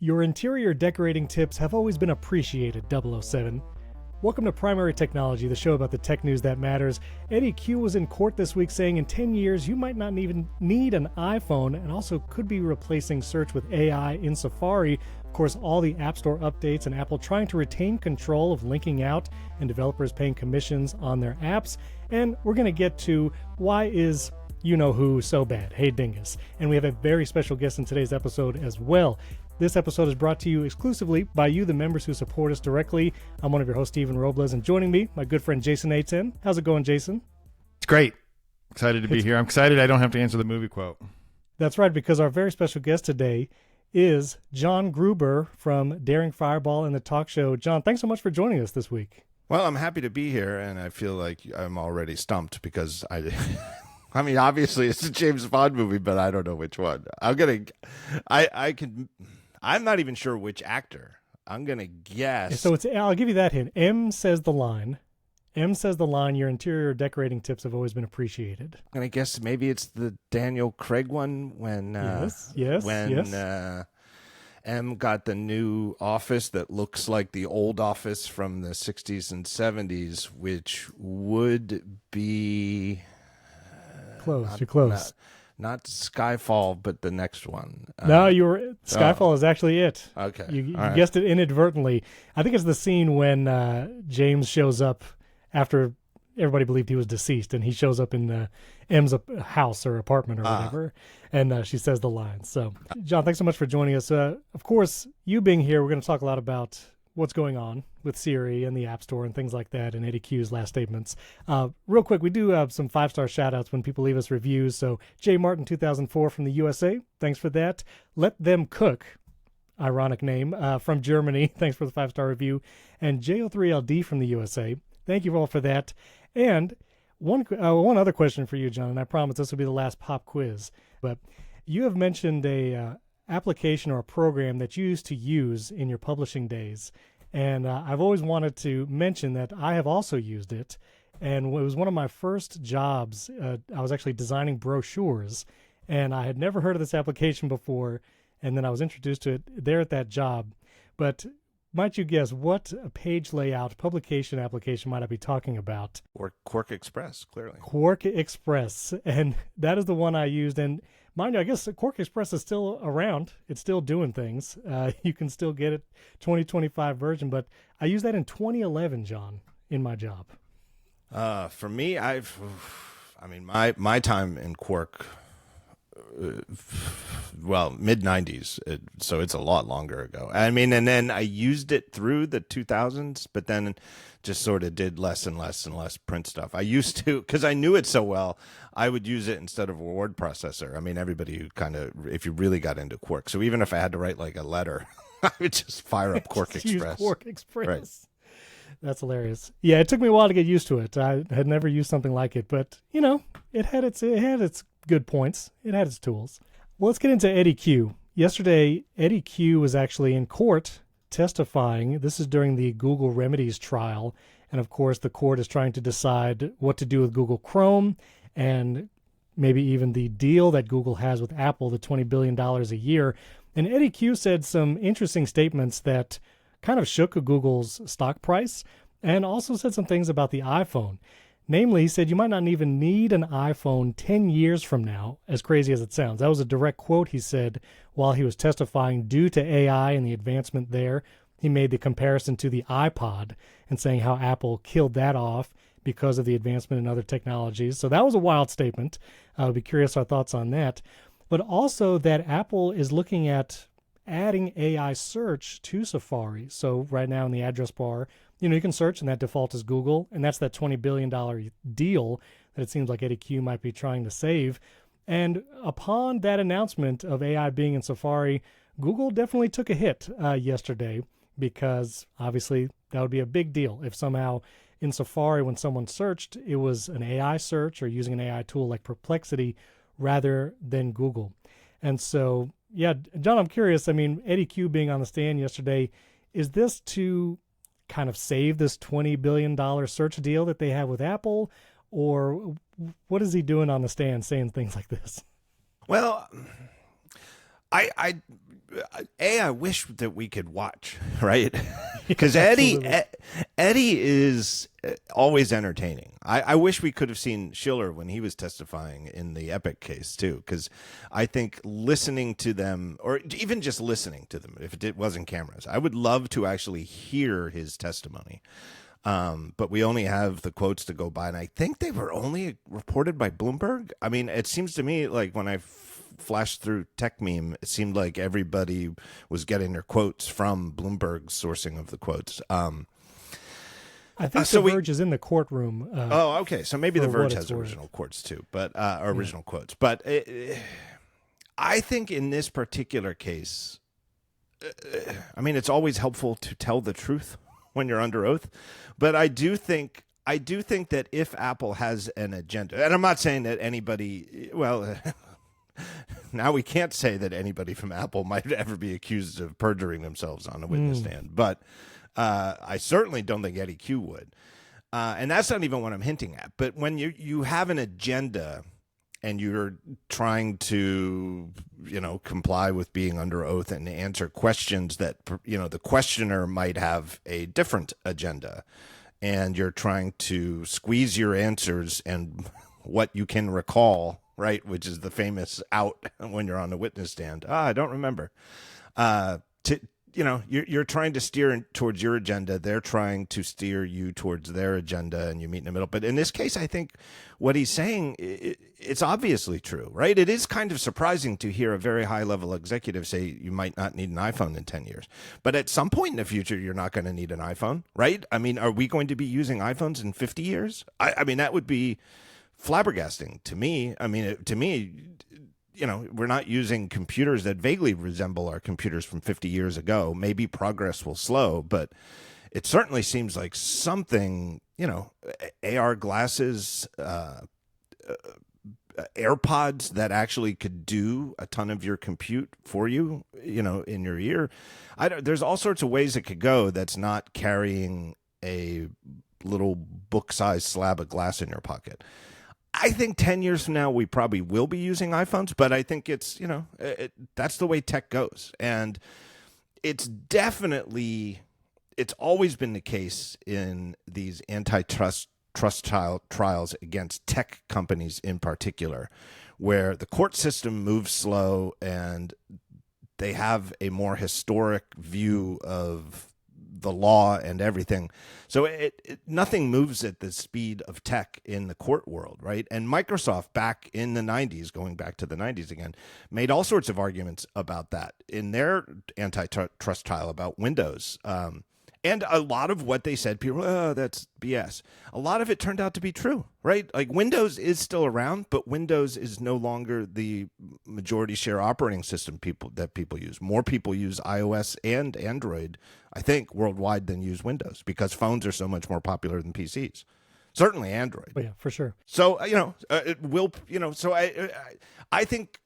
Your interior decorating tips have always been appreciated, 007. Welcome to Primary Technology, the show about the tech news that matters. Eddy Cue was in court this week saying in 10 years you might not even need an iPhone and also could be replacing search with AI in Safari. Of course, all the App Store updates and Apple trying to retain control of linking out and developers paying commissions on their apps. And we're going to get to why is you-know-who so bad. Hey, Dingus. And we have a very special guest in today's episode as well. This episode is brought to you exclusively by you, the members who support us directly. I'm one of your hosts, Stephen Robles, and joining me, my good friend Jason A10. How's it going, Jason? It's great. Excited to be here. I'm excited I don't have to answer the movie quote. That's right, because our very special guest today is John Gruber from Daring Fireball and the talk show. John, thanks so much for joining us this week. Well, I'm happy to be here, and I feel like I'm already stumped because I mean, obviously it's a James Bond movie, but I don't know which one. I'm not even sure which actor. I'm going to guess. So I'll give you that hint. M says the line, your interior decorating tips have always been appreciated. I'm going to guess maybe it's the Daniel Craig one when M got the new office that looks like the old office from the 60s and 70s, which would be... You're close. Not Skyfall, but the next one. No, Skyfall is actually it. Okay. You guessed it inadvertently. I think it's the scene when James shows up after everybody believed he was deceased, and he shows up in M's house or apartment or whatever, and she says the line. So, John, thanks so much for joining us. Of course, you being here, we're going to talk a lot about what's going on with Siri and the App Store and things like that, and Eddy Cue's last statements. Real quick, we do have some 5-star shout-outs when people leave us reviews. So J. Martin 2004 from the USA, thanks for that. Let Them Cook, ironic name, from Germany, thanks for the 5-star review. And JO3LD from the USA, thank you all for that. And one other question for you, John, and I promise this will be the last pop quiz, but you have mentioned a application or a program that you used to use in your publishing days. And I've always wanted to mention that I have also used it. And it was one of my first jobs. I was actually designing brochures, and I had never heard of this application before. And then I was introduced to it there at that job. But might you guess what page layout publication application might I be talking about? Or Quark Express, clearly. Quark Express. And that is the one I used. And mind you, I guess Quark Express is still around. It's still doing things. You can still get it, 2025 version. But I used that in 2011, John, in my job. For me, my time in Quark, mid-90s, so it's a lot longer ago. I mean, and then I used it through the 2000s, but then just sort of did less and less and less print stuff. I used to, because I knew it so well, I would use it instead of a word processor. I mean, everybody who kind of, if you really got into Quark. So even if I had to write like a letter, I would just fire up Quark Express. Use Quark Express. Right. That's hilarious. Yeah, it took me a while to get used to it. I had never used something like it, but you know, it had its good points. It had its tools. Well, let's get into Eddy Cue. Yesterday, Eddy Cue was actually in court testifying. This is during the Google Remedies trial. And of course, the court is trying to decide what to do with Google Chrome and maybe even the deal that Google has with Apple, the $20 billion a year. And Eddy Cue said some interesting statements that kind of shook Google's stock price and also said some things about the iPhone. Namely, he said you might not even need an iPhone 10 years from now, as crazy as it sounds. That was a direct quote he said while he was testifying due to AI and the advancement there. He made the comparison to the iPod and saying how Apple killed that off because of the advancement in other technologies. So that was a wild statement. I'll be curious our thoughts on that. But also that Apple is looking at adding AI search to Safari. So right now in the address bar, you can search and that default is Google, and that's that $20 billion deal that it seems like Eddy Cue might be trying to save. And upon that announcement of AI being in Safari, Google definitely took a hit yesterday, because obviously that would be a big deal if somehow in Safari when someone searched, it was an AI search or using an AI tool like Perplexity rather than Google. And so, yeah, John, I'm curious. I mean, Eddy Cue being on the stand yesterday, is this to kind of save this $20 billion search deal that they have with Apple, or what is he doing on the stand saying things like this? Well, I I wish that we could watch, right? Because Eddy is always entertaining. I wish we could have seen Schiller when he was testifying in the Epic case too, because I think listening to them, or even just listening to them, if it wasn't cameras, I would love to actually hear his testimony. But we only have the quotes to go by, and I think they were only reported by Bloomberg. I mean, it seems to me like when I flashed through Tech Meme, it seemed like everybody was getting their quotes from Bloomberg's sourcing of the quotes. I think the Verge is in the courtroom. Okay. So maybe the Verge has original quotes too, but original quotes. But I think in this particular case, I mean, it's always helpful to tell the truth when you're under oath, but I do think that if Apple has an agenda, and I'm not saying that anybody, well, now we can't say that anybody from Apple might ever be accused of perjuring themselves on a witness stand, but I certainly don't think Eddy Cue would. And that's not even what I'm hinting at. But when you have an agenda and you're trying to, comply with being under oath and answer questions that, the questioner might have a different agenda, and you're trying to squeeze your answers and what you can recall, right, which is the famous out when you're on the witness stand. I don't remember. You're trying to steer towards your agenda. They're trying to steer you towards their agenda, and you meet in the middle. But in this case, I think what he's saying, it's obviously true, right? It is kind of surprising to hear a very high-level executive say you might not need an iPhone in 10 years. But at some point in the future, you're not going to need an iPhone, right? I mean, are we going to be using iPhones in 50 years? I mean, that would be flabbergasting to me. I mean, to me, we're not using computers that vaguely resemble our computers from 50 years ago. Maybe progress will slow, but it certainly seems like something, AR glasses, AirPods that actually could do a ton of your compute for you, in your ear. There's all sorts of ways it could go that's not carrying a little book-sized slab of glass in your pocket. I think 10 years from now, we probably will be using iPhones, but I think it's, that's the way tech goes. And it's always been the case in these antitrust trials against tech companies in particular, where the court system moves slow and they have a more historic view of the law and everything. So nothing moves at the speed of tech in the court world, right? And Microsoft back in the 90s, going back to the 90s again, made all sorts of arguments about that in their antitrust trial about Windows. And a lot of what they said, people, that's BS. A lot of it turned out to be true, right? Like Windows is still around, but Windows is no longer the majority share operating system people use. More people use iOS and Android, I think, worldwide than use Windows because phones are so much more popular than PCs. Certainly Android. Oh, yeah, for sure. So, it will, so I think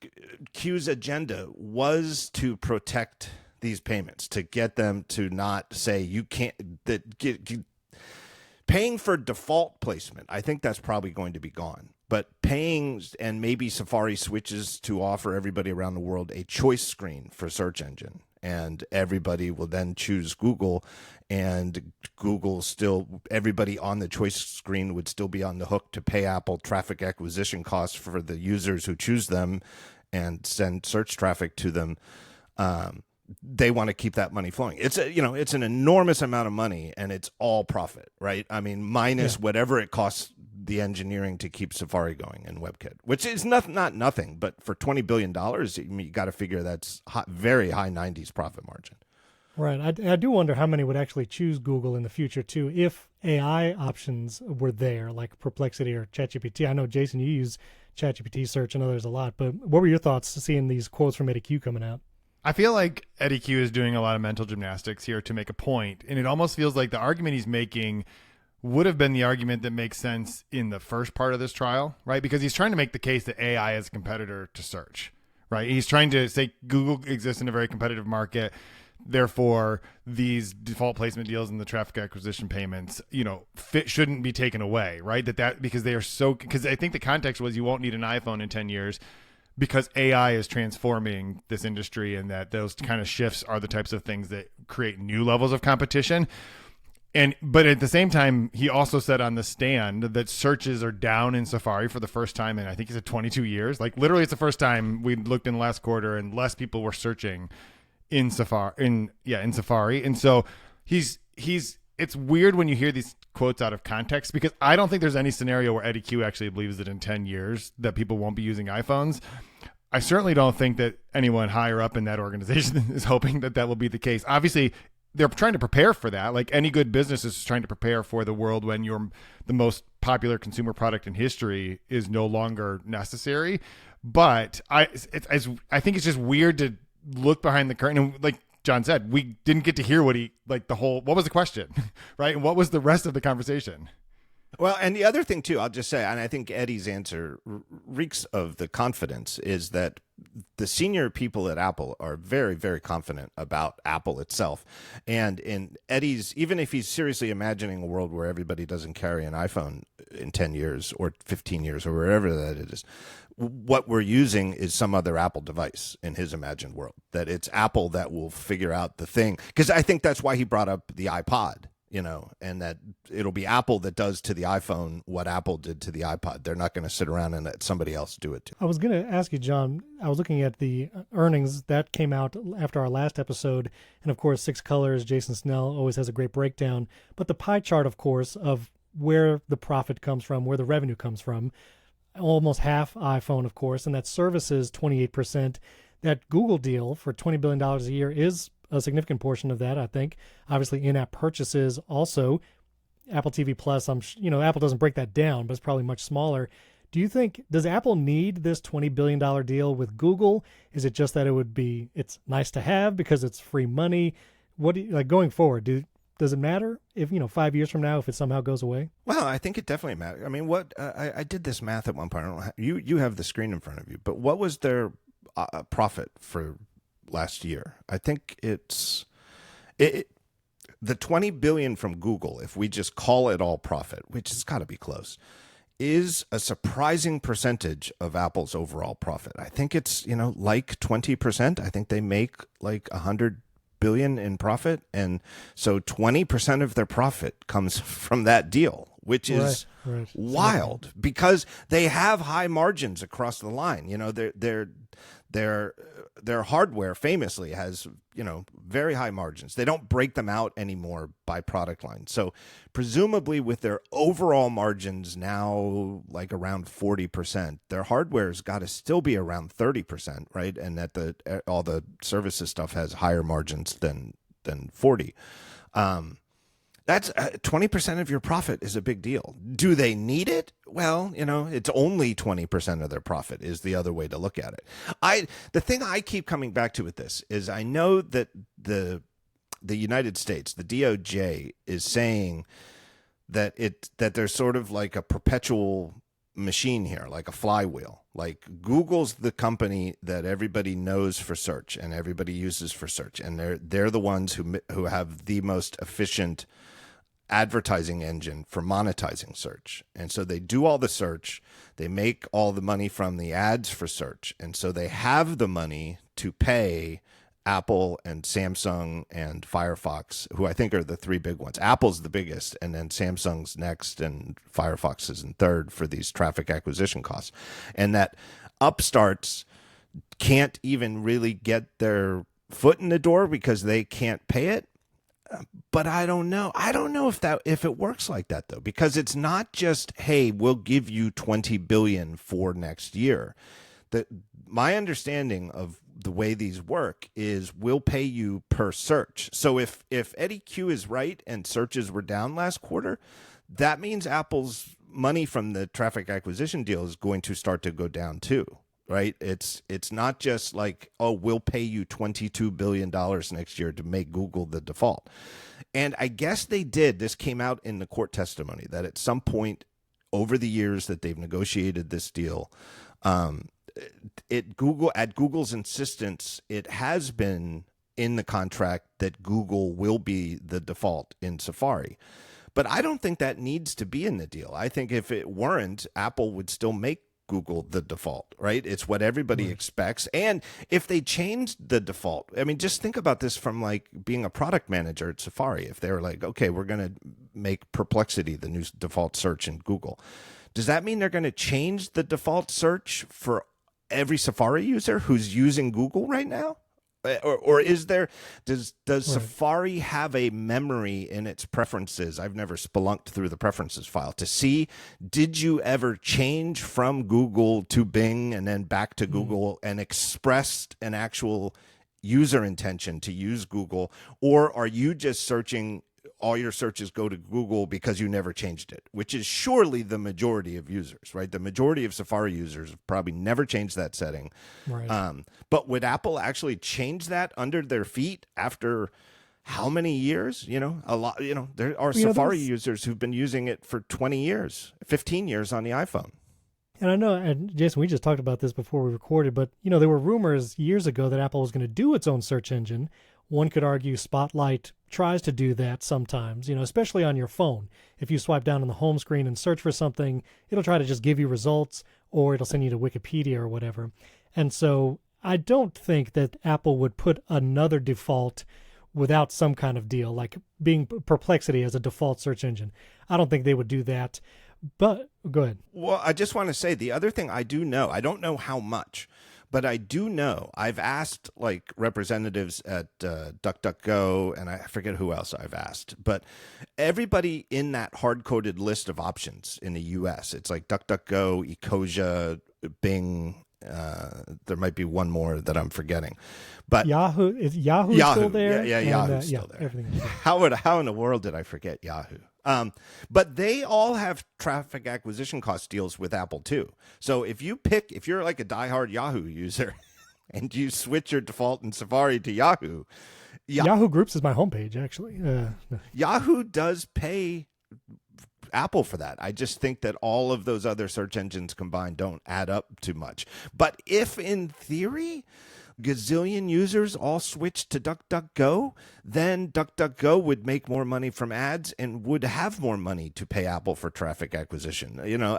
Cue's agenda was to protect these payments, to get them to not say you can't, paying for default placement. I think that's probably going to be gone, but paying, and maybe Safari switches to offer everybody around the world a choice screen for search engine, and everybody will then choose Google, and Google still, everybody on the choice screen would still be on the hook to pay Apple traffic acquisition costs for the users who choose them and send search traffic to them. They want to keep that money flowing. It's an enormous amount of money, and it's all profit, right? I mean, minus whatever it costs the engineering to keep Safari going and WebKit, which is not nothing, but for $20 billion, you got to figure that's very high 90s profit margin. Right. I do wonder how many would actually choose Google in the future, too, if AI options were there, like Perplexity or ChatGPT. I know, Jason, you use ChatGPT search and others a lot, but what were your thoughts seeing these quotes from Eddy Cue coming out? I feel like Eddy Cue is doing a lot of mental gymnastics here to make a point, and it almost feels like the argument he's making would have been the argument that makes sense in the first part of this trial, right? Because he's trying to make the case that AI is a competitor to search, right? He's trying to say Google exists in a very competitive market. Therefore, these default placement deals and the traffic acquisition payments, shouldn't be taken away, right? That because they are so, because I think the context was you won't need an iPhone in 10 years. because AI is transforming this industry, and that those kind of shifts are the types of things that create new levels of competition. But at the same time, he also said on the stand that searches are down in Safari for the first time in, I think he said 22 years. Like literally, it's the first time we looked in the last quarter and less people were searching in Safari. In Safari, and so he's. It's weird when you hear these quotes out of context, because I don't think there's any scenario where Eddy Cue actually believes that in 10 years that people won't be using iPhones. I certainly don't think that anyone higher up in that organization is hoping that that will be the case. Obviously, they're trying to prepare for that. Like any good business is trying to prepare for the world when the most popular consumer product in history is no longer necessary. But I think it's just weird to look behind the curtain and, like John said, we didn't get to hear what was the question, right? And what was the rest of the conversation? Well, and the other thing too, I'll just say, and I think Eddie's answer reeks of the confidence, is that the senior people at Apple are very, very confident about Apple itself. And in Eddie's, even if he's seriously imagining a world where everybody doesn't carry an iPhone in 10 years or 15 years or wherever that it is, what we're using is some other Apple device in his imagined world, that it's Apple that will figure out the thing. Because I think that's why he brought up the iPod, and that it'll be Apple that does to the iPhone what Apple did to the iPod. They're not going to sit around and let somebody else do it. I was going to ask you, John, I was looking at the earnings that came out after our last episode. And of course, Six Colors, Jason Snell always has a great breakdown. But the pie chart, of course, of where the profit comes from, where the revenue comes from, almost half iPhone, of course, and that services 28%. That Google deal for $20 billion a year is a significant portion of that, I think. Obviously, in-app purchases also. Apple TV Plus, Apple doesn't break that down, but it's probably much smaller. Do you think, does Apple need this $20 billion deal with Google? Is it just that it's nice to have because it's free money? What do you, going forward, does it matter if, 5 years from now, if it somehow goes away? Well, I think it definitely matters. I mean, I did this math at one point. You have the screen in front of you, but what was their profit for last year? I think it's the $20 billion from Google, if we just call it all profit, which has got to be close, is a surprising percentage of Apple's overall profit. I think it's, like 20%. I think they make like $100 billion in profit, and so 20% of their profit comes from that deal, which is wild, because they have high margins across the line. Their hardware famously has, very high margins. They don't break them out anymore by product line. So presumably with their overall margins now like around 40%, their hardware's got to still be around 30%, right? And that all the services stuff has higher margins than 40. That's 20% of your profit is a big deal. Do they need it? Well, it's only 20% of their profit is the other way to look at it. The thing I keep coming back to with this is I know that the United States, the DOJ, is saying that there's sort of like a perpetual machine here, like a flywheel. Like Google's the company that everybody knows for search and everybody uses for search, and they're the ones who have the most efficient advertising engine for monetizing search. And so they do all the search, they make all the money from the ads for search, and so they have the money to pay Apple and Samsung and Firefox, who I think are the three big ones. Apple's the biggest, and then Samsung's next, and Firefox is in third for these traffic acquisition costs. And that upstarts can't even really get their foot in the door because they can't pay it. But I don't know. I don't know if it works like that, though, because it's not just, hey, we'll give you $20 billion for next year. My understanding of the way these work is we'll pay you per search. So if Eddy Cue is right and searches were down last quarter, that means Apple's money from the traffic acquisition deal is going to start to go down too. Right? It's not just like, oh, we'll pay you $22 billion next year to make Google the default. And I guess they did. This came out in the court testimony that at some point over the years that they've negotiated this deal, at Google's insistence, it has been in the contract that Google will be the default in Safari. But I don't think that needs to be in the deal. I think if it weren't, Apple would still make Google the default, right? It's what everybody expects. And if they changed the default, I mean, just think about this from like being a product manager at Safari. If they were like, okay, we're going to make Perplexity the new default search in Google, does that mean they're going to change the default search for every Safari user who's using Google right now? Or is there, does Safari have a memory in its preferences? I've never spelunked through the preferences file to see, did you ever change from Google to Bing and then back to Google and expressed an actual user intention to use Google? Or are you just searching, all your searches go to Google because you never changed it, which is surely the majority of users, right? The majority of Safari users have probably never changed that setting. Right. But would Apple actually change that under their feet after how many years? You know, a lot, you know, there are Safari users who've been using it for 20 years, 15 years on the iPhone. And I know, and Jason, we just talked about this before we recorded, but, you know, there were rumors years ago that Apple was going to do its own search engine. One could argue Spotlight tries to do that sometimes, you know, especially on your phone. If you swipe down on the home screen and search for something, it'll try to just give you results, or it'll send you to Wikipedia or whatever. And so I don't think that Apple would put another default without some kind of deal, like being Perplexity as a default search engine. I don't think they would do that. But go ahead. Well, I just want to say the other thing I do know, I don't know how much, but I do know, I've asked like representatives at DuckDuckGo, and I forget who else I've asked, but everybody in that hard-coded list of options in the U.S., it's like DuckDuckGo, Ecosia, Bing, there might be one more that I'm forgetting. But Yahoo, is Yahoo still there? Yeah, Yahoo's still there. Everything. How in the world did I forget Yahoo? But they all have traffic acquisition cost deals with Apple too. So if you're like a diehard Yahoo user and you switch your default in Safari to Yahoo, Yahoo Groups is my homepage, actually. Yahoo does pay Apple for that. I just think that all of those other search engines combined don't add up too much. But if in theory gazillion users all switched to DuckDuckGo, then DuckDuckGo would make more money from ads and would have more money to pay Apple for traffic acquisition. You know,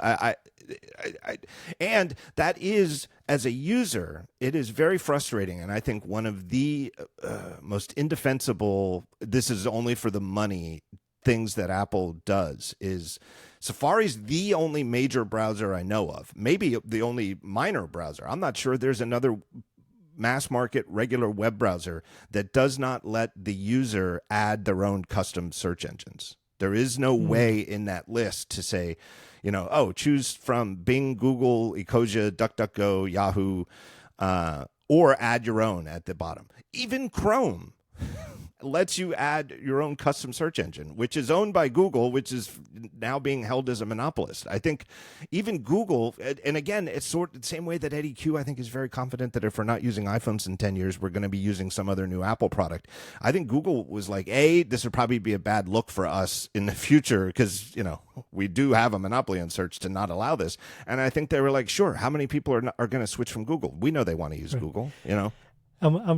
and that is, as a user, it is very frustrating. And I think one of the most indefensible, this is only for the money, things that Apple does is Safari's the only major browser I know of, maybe the only minor browser. I'm not sure there's another mass market regular web browser that does not let the user add their own custom search engines. There is no way in that list to say, you know, oh, choose from Bing, Google, Ecosia, DuckDuckGo, Yahoo, or add your own at the bottom. Even Chrome lets you add your own custom search engine, which is owned by Google, which is now being held as a monopolist. I think even Google, and again, it's sort of the same way that Eddy Cue, I think, is very confident that if we're not using iPhones in 10 years, we're going to be using some other new Apple product. I think Google was like, this would probably be a bad look for us in the future because, you know, we do have a monopoly on search to not allow this. And I think they were like, sure, how many people are going to switch from Google? We know they want to use Google, you know.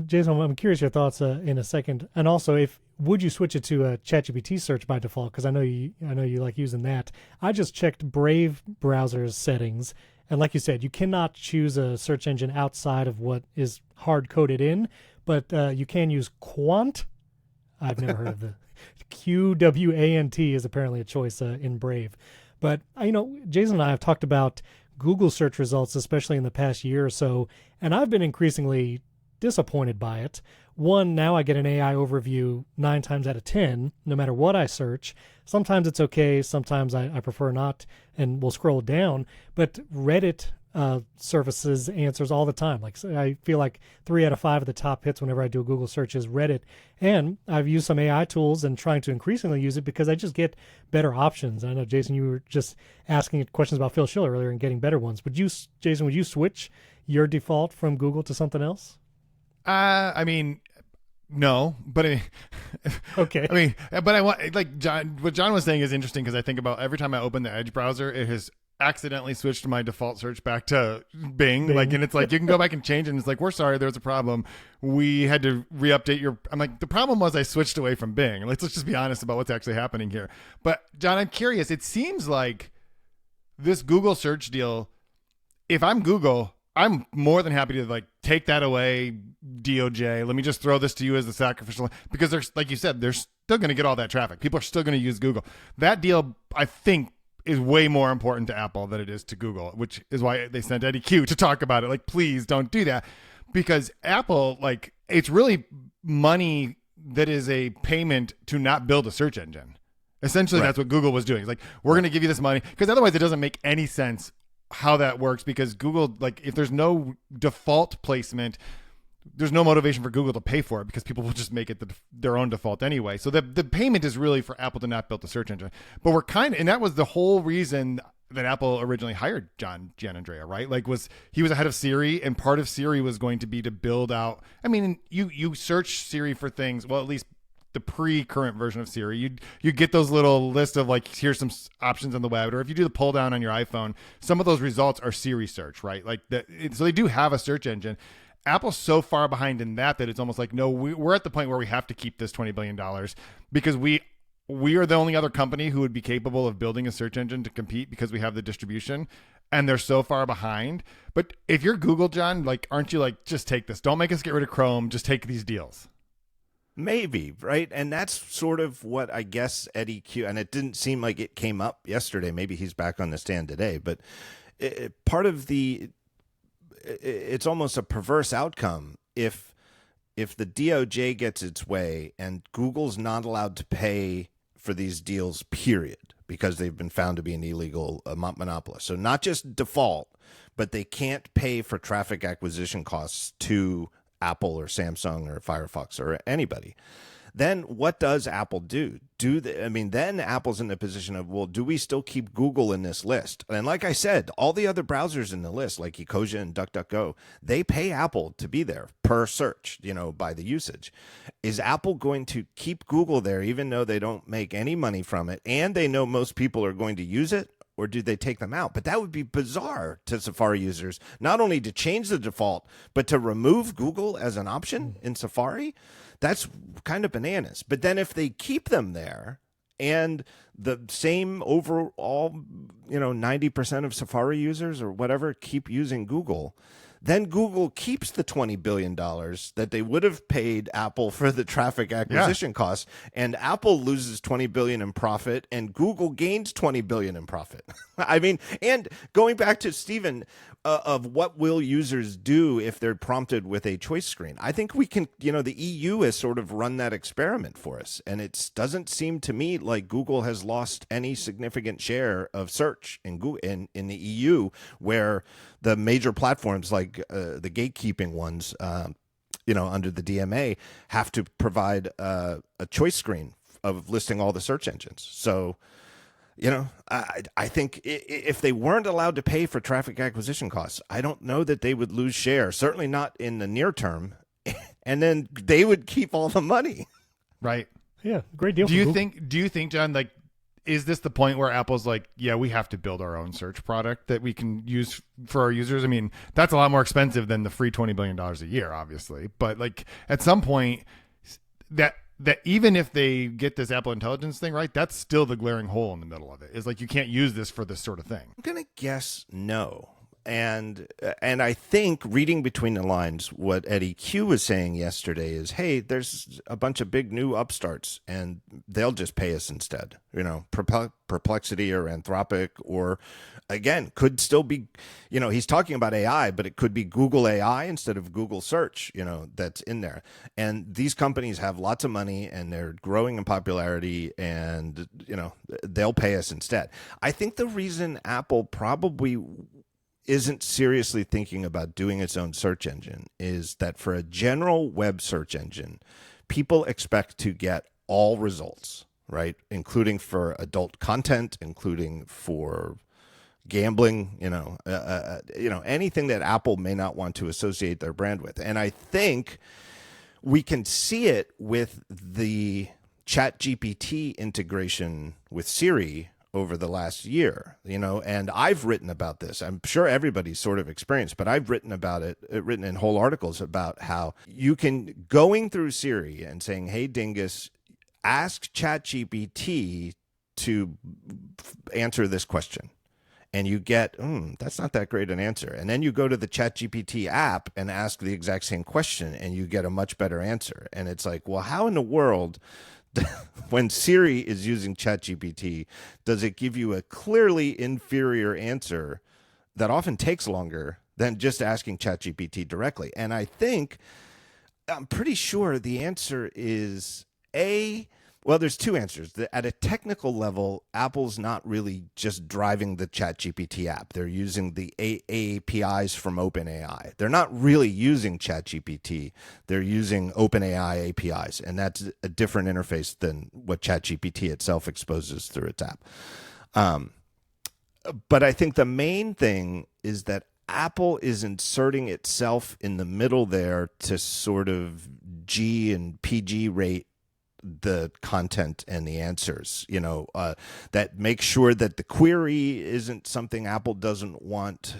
Jason, I'm curious your thoughts in a second, and also would you switch it to a ChatGPT search by default? Because I know you like using that. I just checked Brave browser's settings, and like you said, you cannot choose a search engine outside of what is hard coded in, but you can use Quant. I've never heard of the QWANT is apparently a choice in Brave, but you know, Jason and I have talked about Google search results, especially in the past year or so, and I've been increasingly disappointed by it. One, now I get an AI overview 9 times out of 10, no matter what I search. Sometimes it's okay, sometimes I prefer not, and we'll scroll down. But Reddit services answers all the time. Like, I feel like 3 out of 5 of the top hits whenever I do a Google search is Reddit. And I've used some AI tools and trying to increasingly use it because I just get better options. I know, Jason, you were just asking questions about Phil Schiller earlier and getting better ones. Would you switch your default from Google to something else? I mean, no, but okay. I mean, but I want, like, what John was saying is interesting because I think about every time I open the Edge browser, it has accidentally switched my default search back to Bing. Like, and it's like, you can go back and change it, and it's like, we're sorry, there was a problem. We had to re-update your, I'm like, the problem was I switched away from Bing. Let's just be honest about what's actually happening here. But John, I'm curious, it seems like this Google search deal if I'm Google, I'm more than happy to like take that away, DOJ. Let me just throw this to you as the sacrificial, because there's, like you said, they're still going to get all that traffic. People are still going to use Google. That deal, I think, is way more important to Apple than it is to Google, which is why they sent Eddy Cue to talk about it. Like, please don't do that, because Apple, like, it's really money that is a payment to not build a search engine. Essentially, That's what Google was doing. It's like, we're going to give you this money, because otherwise it doesn't make any sense how that works, because Google, like, if there's no default placement, there's no motivation for Google to pay for it, because people will just make it their own default anyway. So the payment is really for Apple to not build the search engine. But we're and that was the whole reason that Apple originally hired John Giannandrea, right? Like, he was ahead of Siri, and part of Siri was going to be to build out. I mean, you search Siri for things. Well, at least the pre-current version of Siri, you get those little list of like, here's some options on the web, or if you do the pull down on your iPhone, some of those results are Siri search, right? Like that. So they do have a search engine. Apple's so far behind in that it's almost like, no, we're at the point where we have to keep this $20 billion, because we are the only other company who would be capable of building a search engine to compete, because we have the distribution, and they're so far behind. But if you're Google, John, like, aren't you like, just take this? Don't make us get rid of Chrome. Just take these deals. Maybe, right? And that's sort of what I guess Eddy Cue, and it didn't seem like it came up yesterday. Maybe he's back on the stand today, but part of it's almost a perverse outcome if the DOJ gets its way and Google's not allowed to pay for these deals, period, because they've been found to be an illegal monopolist. So not just default, but they can't pay for traffic acquisition costs to Apple or Samsung or Firefox or anybody. Then what does Apple do? Then Apple's in the position of, well, do we still keep Google in this list? And like I said, all the other browsers in the list, like Ecosia and DuckDuckGo, they pay Apple to be there per search, by the usage. Is Apple going to keep Google there even though they don't make any money from it, and they know most people are going to use it? Or do they take them out? But that would be bizarre to Safari users, not only to change the default, but to remove Google as an option in Safari. That's kind of bananas. But then if they keep them there, and the same overall, 90% of Safari users or whatever keep using Google, then Google keeps the $20 billion that they would have paid Apple for the traffic acquisition costs, and Apple loses $20 billion in profit, and Google gains $20 billion in profit. I mean, and going back to Stephen, of what will users do if they're prompted with a choice screen, I think we can, the EU has sort of run that experiment for us, and it doesn't seem to me like Google has lost any significant share of search in Google in the EU, where the major platforms like the gatekeeping ones, under the DMA, have to provide a choice screen of listing all the search engines. So, I think if they weren't allowed to pay for traffic acquisition costs, I don't know that they would lose share, certainly not in the near term, and then they would keep all the money. Right. Yeah, great deal. Do you think, John, like, is this the point where Apple's like, yeah, we have to build our own search product that we can use for our users? I mean, that's a lot more expensive than the free $20 billion a year, obviously. But like, at some point, that even if they get this Apple Intelligence thing right, that's still the glaring hole in the middle of it. Is like, you can't use this for this sort of thing. I'm going to guess no. And I think, reading between the lines, what Eddy Cue was saying yesterday is, hey, there's a bunch of big new upstarts, and they'll just pay us instead. Perplexity or Anthropic, or again, could still be, he's talking about AI, but it could be Google AI instead of Google Search, that's in there. And these companies have lots of money, and they're growing in popularity, and, they'll pay us instead. I think the reason Apple probably isn't seriously thinking about doing its own search engine is that for a general web search engine, people expect to get all results, right? Including for adult content, including for gambling, anything that Apple may not want to associate their brand with. And I think we can see it with the ChatGPT integration with Siri over the last year, and I've written about this. I'm sure everybody's sort of experienced, but I've written about it, written in whole articles about how you can, going through Siri and saying, hey, Dingus, ask ChatGPT to answer this question. and you get, that's not that great an answer. And then you go to the ChatGPT app and ask the exact same question, and you get a much better answer. And it's like, well, how in the world, when Siri is using ChatGPT, does it give you a clearly inferior answer that often takes longer than just asking ChatGPT directly? And I'm pretty sure the answer is well, there's two answers. At a technical level, Apple's not really just driving the ChatGPT app. They're using the APIs from OpenAI. They're not really using ChatGPT. They're using OpenAI APIs, and that's a different interface than what ChatGPT itself exposes through its app. But I think the main thing is that Apple is inserting itself in the middle there to sort of G and PG rate the content and the answers, that makes sure that the query isn't something Apple doesn't want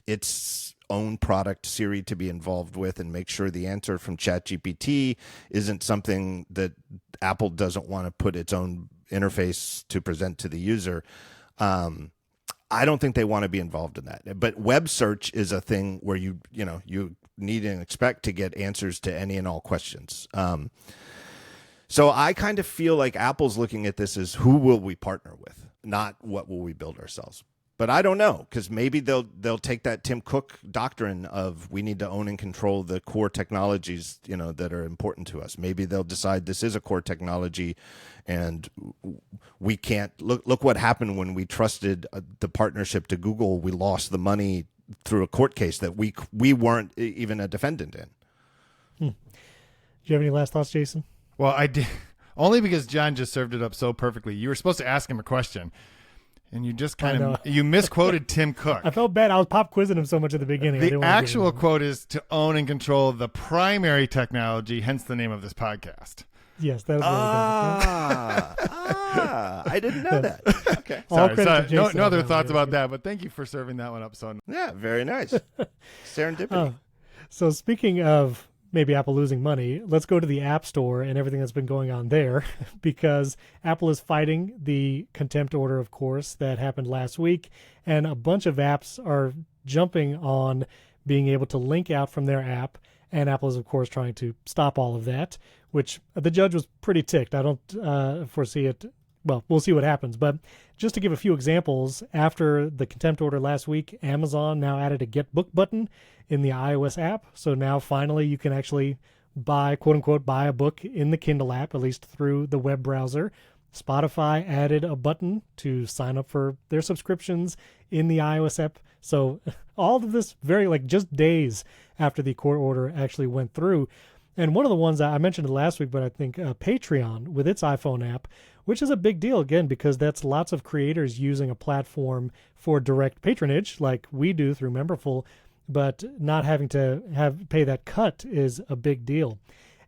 its own product Siri to be involved with, and make sure the answer from ChatGPT isn't something that Apple doesn't want to put its own interface to present to the user. I don't think they want to be involved in that. But web search is a thing where you need and expect to get answers to any and all questions. So I kind of feel like Apple's looking at this as who will we partner with, not what will we build ourselves. But I don't know, because maybe they'll take that Tim Cook doctrine of we need to own and control the core technologies, that are important to us. Maybe they'll decide this is a core technology, and we can't look what happened when we trusted the partnership to Google. We lost the money through a court case that we weren't even a defendant in. Do you have any last thoughts, Jason? Well, I did, only because John just served it up so perfectly. You were supposed to ask him a question, and you just you misquoted Tim Cook. I felt bad. I was pop quizzing him so much at the beginning. The actual quote is to own and control the primary technology, hence the name of this podcast. Yes, that was really good. I didn't know that. Okay. Sorry. No other thoughts about that, but thank you for serving that one up so. Yeah, very nice. Serendipity. So speaking of maybe Apple losing money, let's go to the App Store and everything that's been going on there, because Apple is fighting the contempt order, of course, that happened last week, and a bunch of apps are jumping on being able to link out from their app, and Apple is, of course, trying to stop all of that, which the judge was pretty ticked. I don't foresee it. Well, we'll see what happens. But just to give a few examples, after the contempt order last week, Amazon now added a Get Book button in the iOS app. So now finally you can actually buy, quote unquote, buy a book in the Kindle app, at least through the web browser. Spotify added a button to sign up for their subscriptions in the iOS app. So all of this just days after the court order actually went through. And one of the ones I mentioned it last week, but I think Patreon with its iPhone app, which is a big deal, again, because that's lots of creators using a platform for direct patronage like we do through Memberful, but not having to pay that cut is a big deal.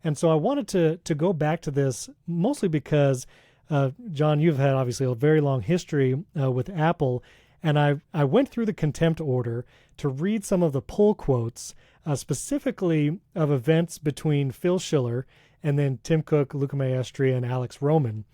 And so I wanted to go back to this mostly because, John, you've had obviously a very long history with Apple, and I went through the contempt order to read some of the pull quotes, specifically of events between Phil Schiller and then Tim Cook, Luca Maestri, and Alex Roman.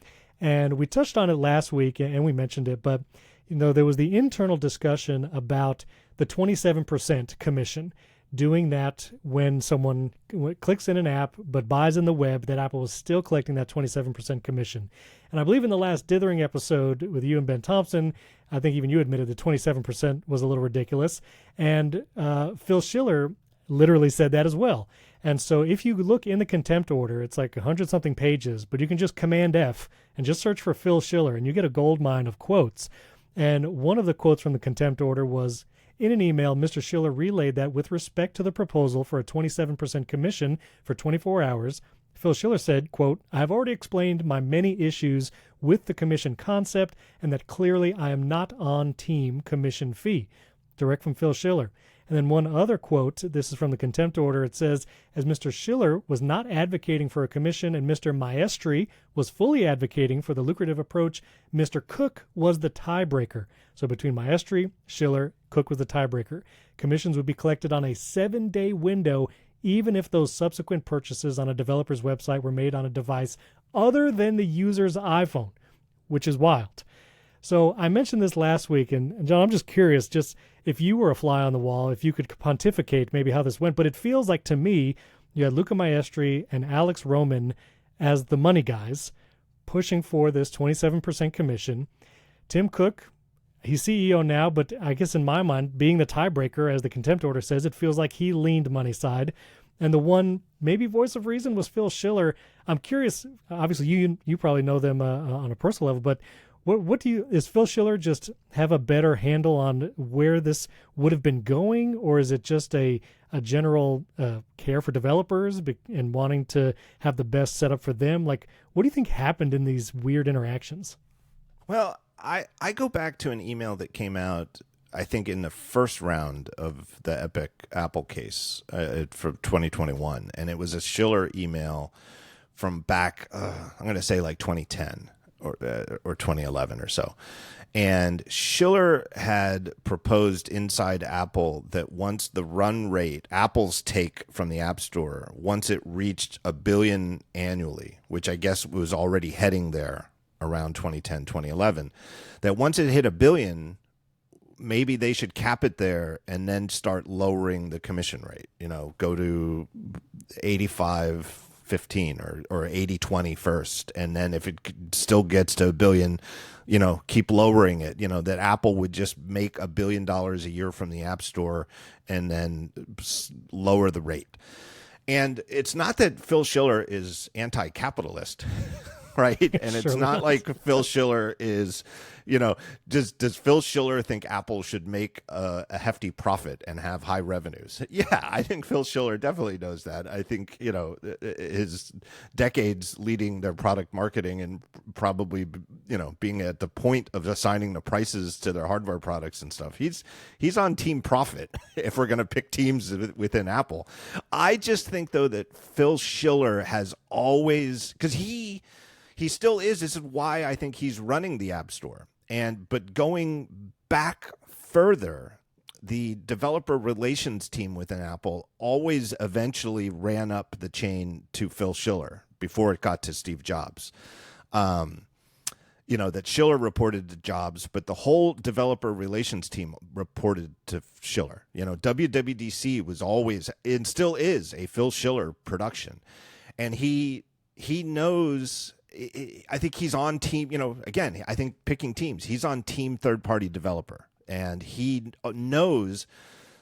And we touched on it last week, and we mentioned it, but there was the internal discussion about the 27% commission, doing that when someone clicks in an app but buys in the web, that Apple was still collecting that 27% commission. And I believe in the last Dithering episode with you and Ben Thompson, I think even you admitted that 27% was a little ridiculous. And Phil Schiller literally said that as well. And so if you look in the contempt order, it's like 100-something pages, but you can just Command F and just search for Phil Schiller, and you get a gold mine of quotes. And one of the quotes from the contempt order was, in an email, Mr. Schiller relayed that with respect to the proposal for a 27% commission for 24 hours, Phil Schiller said, quote, "I have already explained my many issues with the commission concept, and that clearly I am not on team commission fee." Direct from Phil Schiller. And then one other quote, this is from the contempt order, it says, as Mr. Schiller was not advocating for a commission and Mr. Maestri was fully advocating for the lucrative approach, Mr. Cook was the tiebreaker. So between Maestri, Schiller, Cook was the tiebreaker. Commissions would be collected on a 7-day window, even if those subsequent purchases on a developer's website were made on a device other than the user's iPhone, which is wild. So I mentioned this last week, and John, I'm just curious, just if you were a fly on the wall, if you could pontificate maybe how this went. But it feels like to me, you had Luca Maestri and Alex Roman as the money guys pushing for this 27% commission. Tim Cook, he's CEO now, but I guess in my mind, being the tiebreaker, as the contempt order says, it feels like he leaned money side. And the one maybe voice of reason was Phil Schiller. I'm curious, obviously you probably know them on a personal level, but what do you, is Phil Schiller just have a better handle on where this would have been going, or is it just a general care for developers and wanting to have the best setup for them? Like, what do you think happened in these weird interactions? Well, I go back to an email that came out, I think, in the first round of the Epic Apple case from 2021, and it was a Schiller email from back, I'm going to say like 2010 or 2011 or so. And Schiller had proposed inside Apple that once the run rate, Apple's take from the App Store, once it reached 1 billion annually, which I guess was already heading there around 2010, 2011, that once it hit 1 billion, maybe they should cap it there and then start lowering the commission rate, go to 85-15 or 80-20 first. And then if it still gets to 1 billion, keep lowering it, that Apple would just make $1 billion a year from the App Store and then lower the rate. And it's not that Phil Schiller is anti-capitalist, right? And it's not like Phil Schiller is, does Phil Schiller think Apple should make a hefty profit and have high revenues? Yeah, I think Phil Schiller definitely knows that. I think, his decades leading their product marketing and probably, being at the point of assigning the prices to their hardware products and stuff. He's on team profit if we're going to pick teams within Apple. I just think, though, that Phil Schiller has always, because he still is. This is why I think he's running the App Store. But going back further, the developer relations team within Apple always eventually ran up the chain to Phil Schiller before it got to Steve Jobs. That Schiller reported to Jobs, but the whole developer relations team reported to Schiller. WWDC was always and still is a Phil Schiller production. And he knows, I think he's on team, again, I think picking teams, he's on team third-party developer. And he knows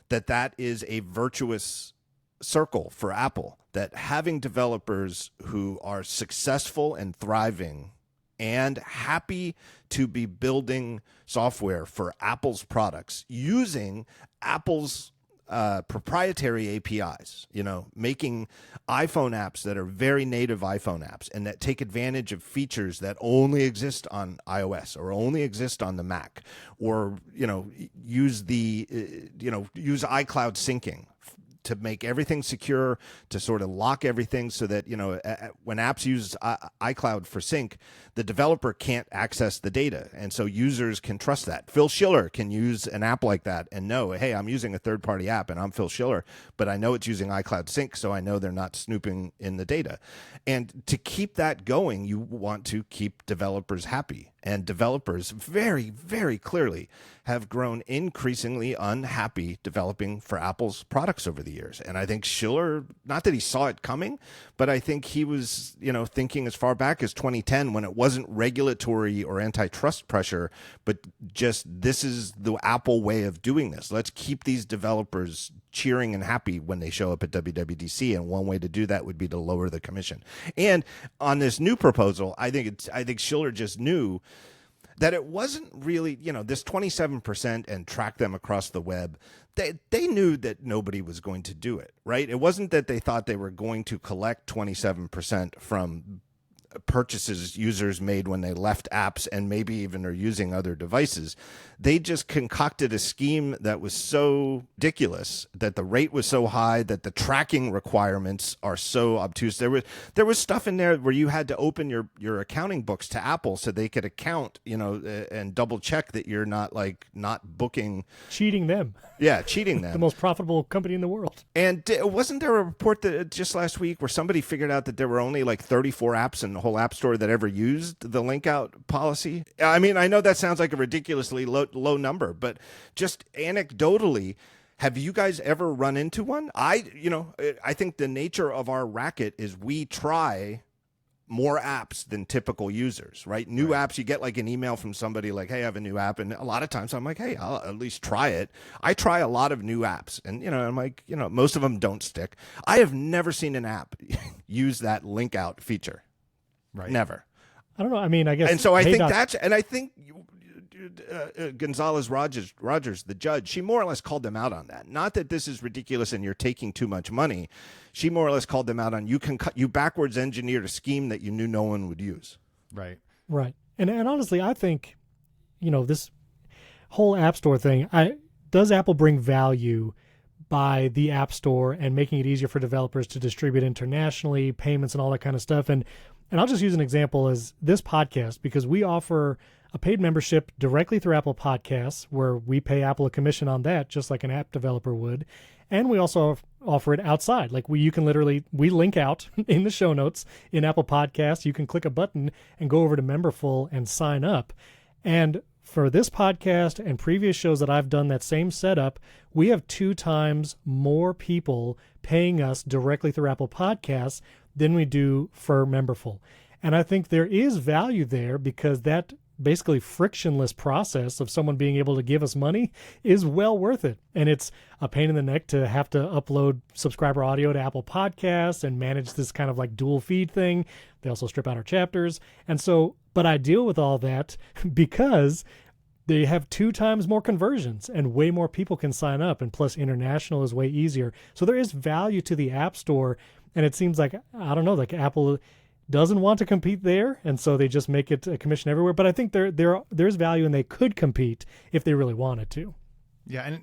that is a virtuous circle for Apple, that having developers who are successful and thriving and happy to be building software for Apple's products using Apple's proprietary APIs, making iPhone apps that are very native iPhone apps and that take advantage of features that only exist on iOS or only exist on the Mac, or, use use iCloud syncing to make everything secure, to sort of lock everything so that, when apps use iCloud for sync, the developer can't access the data. And so users can trust that. Phil Schiller can use an app like that and know, hey, I'm using a third-party app and I'm Phil Schiller, but I know it's using iCloud sync, so I know they're not snooping in the data. And to keep that going, you want to keep developers happy. And developers very, very clearly have grown increasingly unhappy developing for Apple's products over the years. And I think Schiller, not that he saw it coming, but I think he was, thinking as far back as 2010 when it wasn't regulatory or antitrust pressure, but just this is the Apple way of doing this. Let's keep these developers cheering and happy when they show up at WWDC. And one way to do that would be to lower the commission. And on this new proposal, I think Schiller just knew that it wasn't really, this 27% and track them across the web. They knew that nobody was going to do it, right? It wasn't that they thought they were going to collect 27% from purchases users made when they left apps and maybe even are using other devices. They just concocted a scheme that was so ridiculous, that the rate was so high, that the tracking requirements are so obtuse. There was stuff in there where you had to open your accounting books to Apple so they could account, and double check that you're not booking. Cheating them. Yeah, cheating them. The most profitable company in the world. And wasn't there a report that just last week where somebody figured out that there were only like 34 apps in the whole whole App Store that ever used the link out policy. I mean, I know that sounds like a ridiculously low number, but just anecdotally, have you guys ever run into one? I think the nature of our racket is we try more apps than typical users, right? New apps, you get like an email from somebody like, hey, I have a new app. And a lot of times I'm like, hey, I'll at least try it. I try a lot of new apps and, I'm like, most of them don't stick. I have never seen an app use that link out feature. Right. Never. I don't know. I mean, I guess. And so I think I think Gonzalez Rogers, the judge, she more or less called them out on that. Not that this is ridiculous and you're taking too much money. She more or less called them out on you backwards engineered a scheme that you knew no one would use. Right. Right. And honestly, I think, this whole App Store thing, does Apple bring value by the App Store and making it easier for developers to distribute internationally, payments and all that kind of stuff? And I'll just use an example as this podcast, because we offer a paid membership directly through Apple Podcasts, where we pay Apple a commission on that, just like an app developer would. And we also offer it outside. Like we link out in the show notes in Apple Podcasts. You can click a button and go over to Memberful and sign up. And for this podcast and previous shows that I've done that same setup, we have 2 times more people paying us directly through Apple Podcasts than we do for Memberful. And I think there is value there, because that basically frictionless process of someone being able to give us money is well worth it. And it's a pain in the neck to have to upload subscriber audio to Apple Podcasts and manage this kind of like dual feed thing. They also strip out our chapters. And so, but I deal with all that because they have 2 times more conversions and way more people can sign up. And plus international is way easier. So there is value to the App Store. And it seems like, I don't know, like Apple doesn't want to compete there, and so they just make it a commission everywhere. But I think there's value, and they could compete if they really wanted to. Yeah, and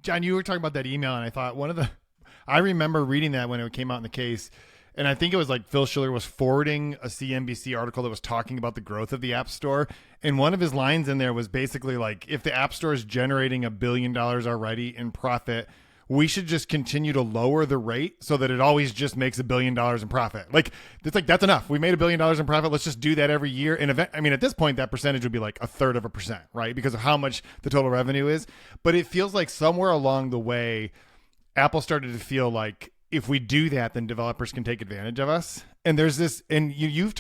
John, you were talking about that email, and I thought I remember reading that when it came out in the case, and I think it was like Phil Schiller was forwarding a CNBC article that was talking about the growth of the App Store, and one of his lines in there was basically like, if the App Store is generating $1 billion already in profit, we should just continue to lower the rate so that it always just makes $1 billion in profit. Like, it's like, that's enough. We made $1 billion in profit. Let's just do that every year. And at this point, that percentage would be like 1/3%, right? Because of how much the total revenue is. But it feels like somewhere along the way, Apple started to feel like if we do that, then developers can take advantage of us. And there's this, and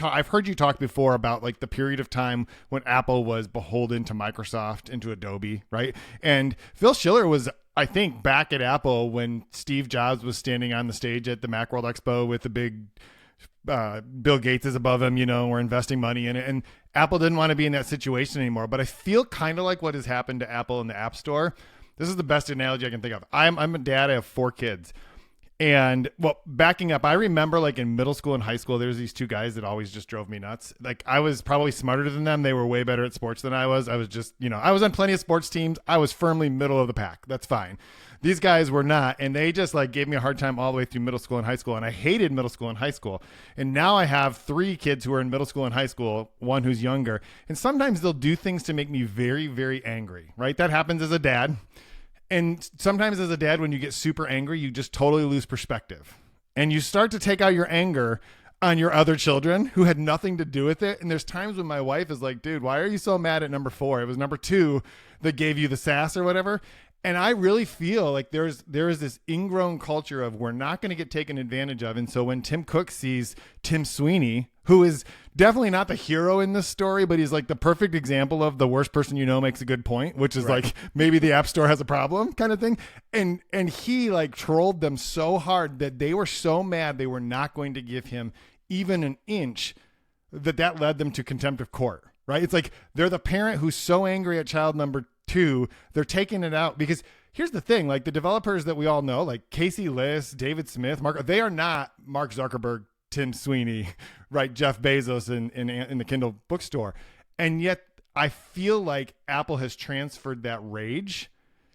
I've heard you talk before about like the period of time when Apple was beholden to Microsoft and to Adobe, right? And Phil Schiller was, I think, back at Apple when Steve Jobs was standing on the stage at the Macworld Expo with the big Bill Gates is above him, we're investing money in it. And Apple didn't want to be in that situation anymore. But I feel kind of like what has happened to Apple in the App Store. This is the best analogy I can think of. I'm a dad. I have 4 kids. And well, backing up, I remember like in middle school and high school, there was these 2 guys that always just drove me nuts. Like I was probably smarter than them. They were way better at sports than I was. I was just, I was on plenty of sports teams. I was firmly middle of the pack. That's fine. These guys were not. And they just like gave me a hard time all the way through middle school and high school. And I hated middle school and high school. And now I have 3 kids who are in middle school and high school, 1 who's younger. And sometimes they'll do things to make me very, very angry, right? That happens as a dad. And sometimes as a dad, when you get super angry, you just totally lose perspective. And you start to take out your anger on your other children who had nothing to do with it. And there's times when my wife is like, dude, why are you so mad at number 4? It was number 2 that gave you the sass or whatever. And I really feel like there is this ingrown culture of we're not going to get taken advantage of. And so when Tim Cook sees Tim Sweeney, who is definitely not the hero in this story, but he's like the perfect example of the worst person makes a good point, which is like maybe the App Store has a problem kind of thing. And he like trolled them so hard that they were so mad they were not going to give him even an inch, that led them to contempt of court, right? It's like they're the parent who's so angry at child number 2, they're taking it out. Because here's the thing, like the developers that we all know, like Casey Liss, David Smith, they are not Mark Zuckerberg, Tim Sweeney, right? Jeff Bezos in the Kindle bookstore. And yet I feel like Apple has transferred that rage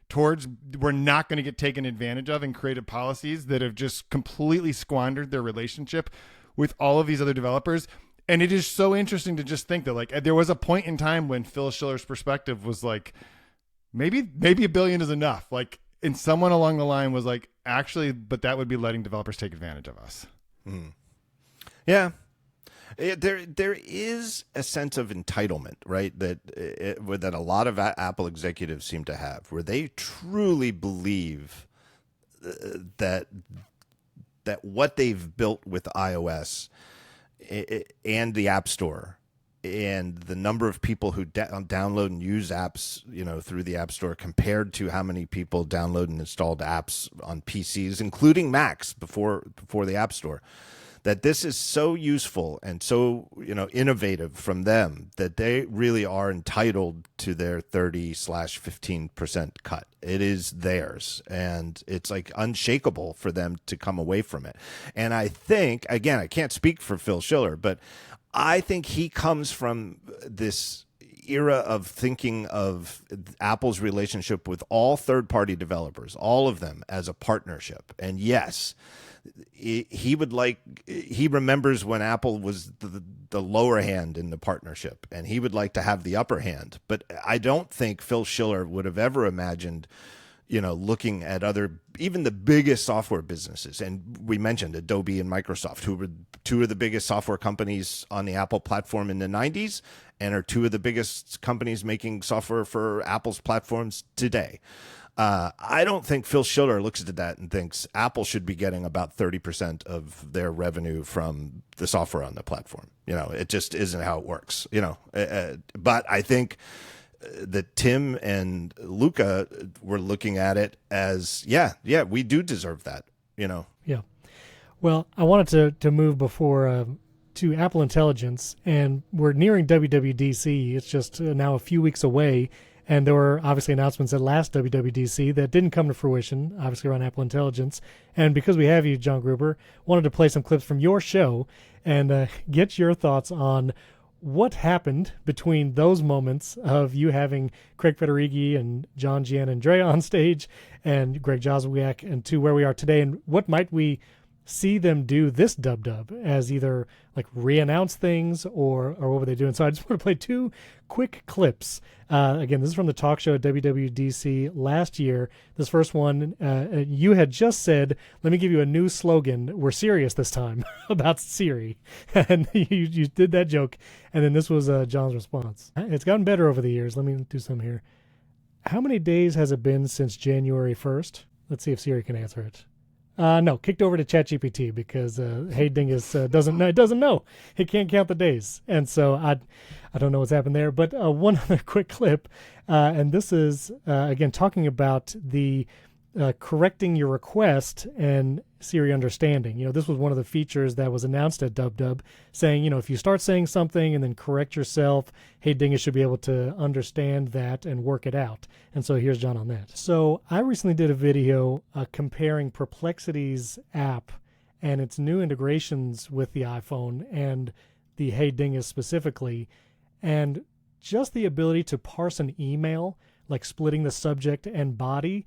towards we're not going to get taken advantage of and created policies that have just completely squandered their relationship with all of these other developers. And it is so interesting to just think that like there was a point in time when Phil Schiller's perspective was like, maybe $1 billion is enough. Like, and someone along the line was like, actually, but that would be letting developers take advantage of us. Yeah. There is a sense of entitlement, right? That a lot of Apple executives seem to have, where they truly believe that what they've built with iOS and the App Store and the number of people who download and use apps, through the App Store compared to how many people download and installed apps on PCs, including Macs before the App Store, that this is so useful and so, innovative from them that they really are entitled to their 30/15% cut. It is theirs, and it's like unshakable for them to come away from it. And I think, again, I can't speak for Phil Schiller, but I think he comes from this era of thinking of Apple's relationship with all third-party developers, all of them, as a partnership. And yes, he remembers when Apple was the lower hand in the partnership, and he would like to have the upper hand. But I don't think Phil Schiller would have ever imagined, looking at even the biggest software businesses. And we mentioned Adobe and Microsoft, who were two of the biggest software companies on the Apple platform in the 90s and are two of the biggest companies making software for Apple's platforms today. I don't think Phil Schiller looks at that and thinks Apple should be getting about 30% of their revenue from the software on the platform. It just isn't how it works, but I think that Tim and Luca were looking at it as, we do deserve that, Yeah. Well, I wanted to move before to Apple Intelligence, and we're nearing WWDC. It's just now a few weeks away. And there were obviously announcements at last WWDC that didn't come to fruition, obviously around Apple Intelligence. And because we have you, John Gruber, wanted to play some clips from your show and get your thoughts on what happened between those moments of you having Craig Federighi and John Giannandrea on stage and Greg Joswiak, and to where we are today, and what might we see them do this dub as either like re-announce things or what were they doing. So I just want to play two quick clips. Again, this is from the talk show at WWDC last year. This first one, you had just said, let me give you a new slogan. We're serious this time about Siri. And you did that joke. And then this was John's response. It's gotten better over the years. Let me do some here. How many days has it been since January 1st? Let's see if Siri can answer it. No, kicked over to ChatGPT because Hey Dingus doesn't know. It doesn't know. It can't count the days, and so I don't know what's happened there. But one other quick clip, and this is again talking about the correcting your request and Siri understanding. This was one of the features that was announced at DubDub, saying, if you start saying something and then correct yourself, Hey Dingus should be able to understand that and work it out. And so here's John on that. So I recently did a video comparing Perplexity's app and its new integrations with the iPhone and the Hey Dingus specifically, and just the ability to parse an email, like splitting the subject and body.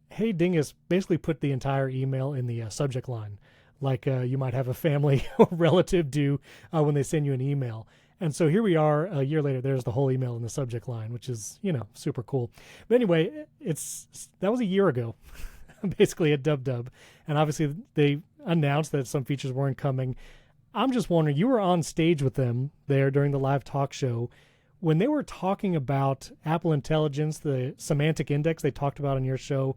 Hey Dingus basically put the entire email in the subject line, like you might have a family or relative do when they send you an email. And so here we are a year later, there's the whole email in the subject line, which is, super cool. But anyway, that was a year ago, basically at DubDub. And obviously they announced that some features weren't coming. I'm just wondering, you were on stage with them there during the live talk show. When they were talking about Apple Intelligence, the semantic index they talked about on your show,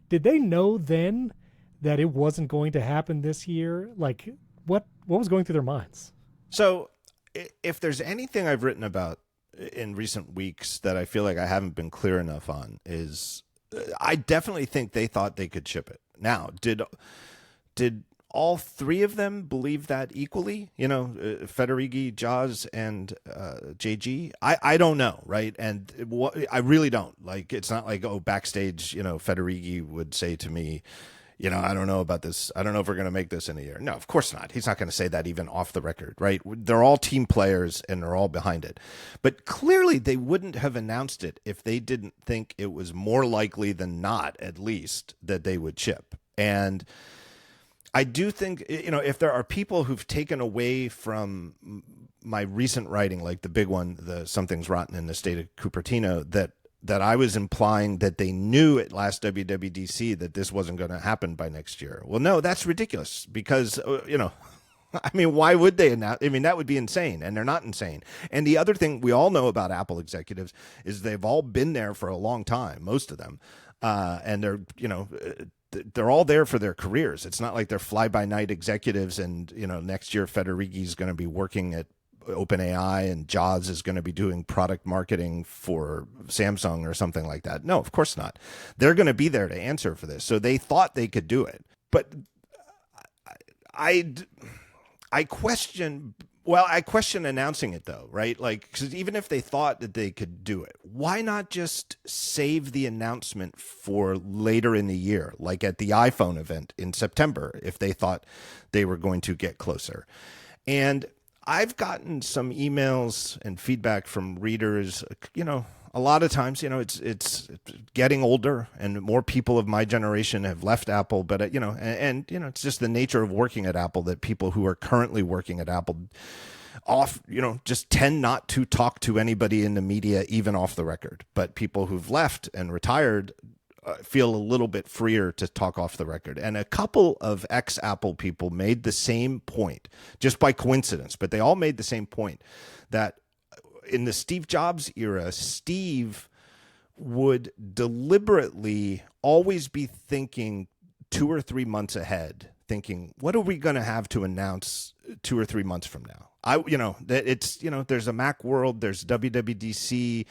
did they know then that it wasn't going to happen this year? Like, what was going through their minds? So if there's anything I've written about in recent weeks that I feel like I haven't been clear enough on is I definitely think they thought they could ship it. Now, did all three of them believe that equally? Federighi, Jaws, and JG? I don't know, right? And I really don't. Like, it's not like, backstage, Federighi would say to me, I don't know about this. I don't know if we're going to make this in a year. No, of course not. He's not going to say that even off the record, right? They're all team players and they're all behind it. But clearly they wouldn't have announced it if they didn't think it was more likely than not, at least, that they would ship. And I do think, if there are people who've taken away from my recent writing, like the big one, the Something's Rotten in the State of Cupertino, that I was implying that they knew at last WWDC that this wasn't going to happen by next year. Well, no, that's ridiculous because, I mean, why would they announce? I mean, that would be insane, and they're not insane. And the other thing we all know about Apple executives is they've all been there for a long time, most of them, and they're all there for their careers. It's not like they're fly-by-night executives, and next year Federighi's going to be working at OpenAI and Jaws is going to be doing product marketing for Samsung or something like that. No, of course not. They're going to be there to answer for this. So they thought they could do it, but I question announcing it though, right? Like, because even if they thought that they could do it, why not just save the announcement for later in the year, like at the iPhone event in September, if they thought they were going to get closer? And I've gotten some emails and feedback from readers, a lot of times, it's getting older and more people of my generation have left Apple, but it's just the nature of working at Apple that people who are currently working at Apple just tend not to talk to anybody in the media, even off the record. But people who've left and retired feel a little bit freer to talk off the record. And a couple of ex-Apple people made the same point, just by coincidence, but they all made the same point that in the Steve Jobs era, Steve would deliberately always be thinking 2 or 3 months ahead, thinking, what are we going to have to announce 2 or 3 months from now? There's a Mac World, there's WWDC,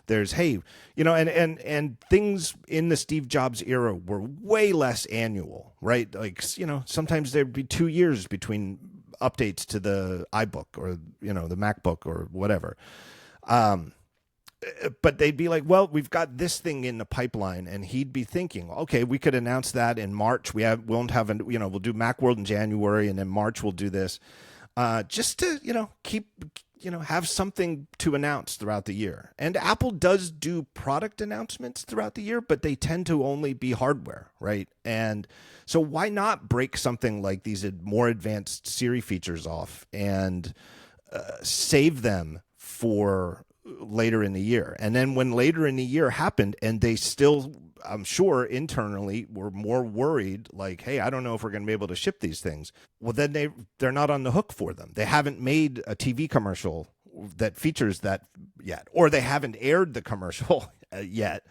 there's, and things in the Steve Jobs era were way less annual, right? Like, sometimes there'd be 2 years between updates to the iBook or, the MacBook or whatever. But they'd be like, well, we've got this thing in the pipeline, and he'd be thinking, okay, we could announce that in March. We'll do Macworld in January, and then March we'll do this, just to, keep, have something to announce throughout the year. And Apple does do product announcements throughout the year, but they tend to only be hardware, right? And so why not break something like these more advanced Siri features off and save them for later in the year? And then when later in the year happened and they still, I'm sure internally were more worried, like, hey, I don't know if we're going to be able to ship these things. Well, then they're not on the hook for them. They haven't made a TV commercial that features that yet, or they haven't aired the commercial yet.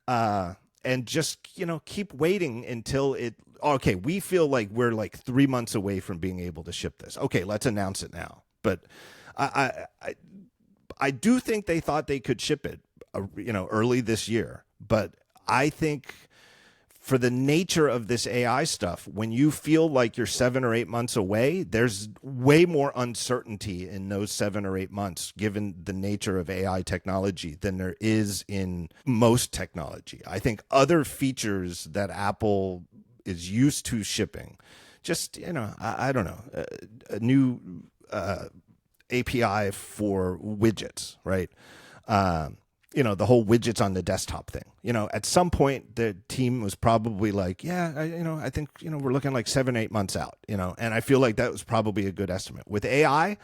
And just, keep waiting until okay, we feel like we're like 3 months away from being able to ship this. Okay, let's announce it now. But I do think they thought they could ship it, early this year. But I think for the nature of this AI stuff, when you feel like you're 7 or 8 months away, there's way more uncertainty in those 7 or 8 months, given the nature of AI technology, than there is in most technology. I think other features that Apple is used to shipping, just, I don't know, a new API for widgets, right? The whole widgets on the desktop thing. At some point the team was probably like, I think, we're looking like 7, 8 months out, and I feel like that was probably a good estimate. With AI,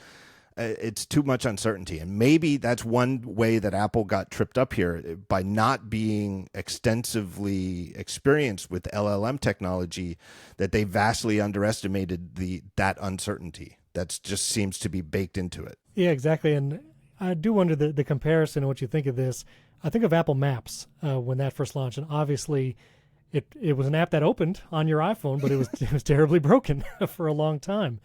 it's too much uncertainty. And maybe that's one way that Apple got tripped up here, by not being extensively experienced with LLM technology, that they vastly underestimated that uncertainty. That just seems to be baked into it. Yeah, exactly. And I do wonder the comparison and what you think of this. I think of Apple Maps when that first launched, and obviously it was an app that opened on your iPhone, but it was terribly broken for a long time.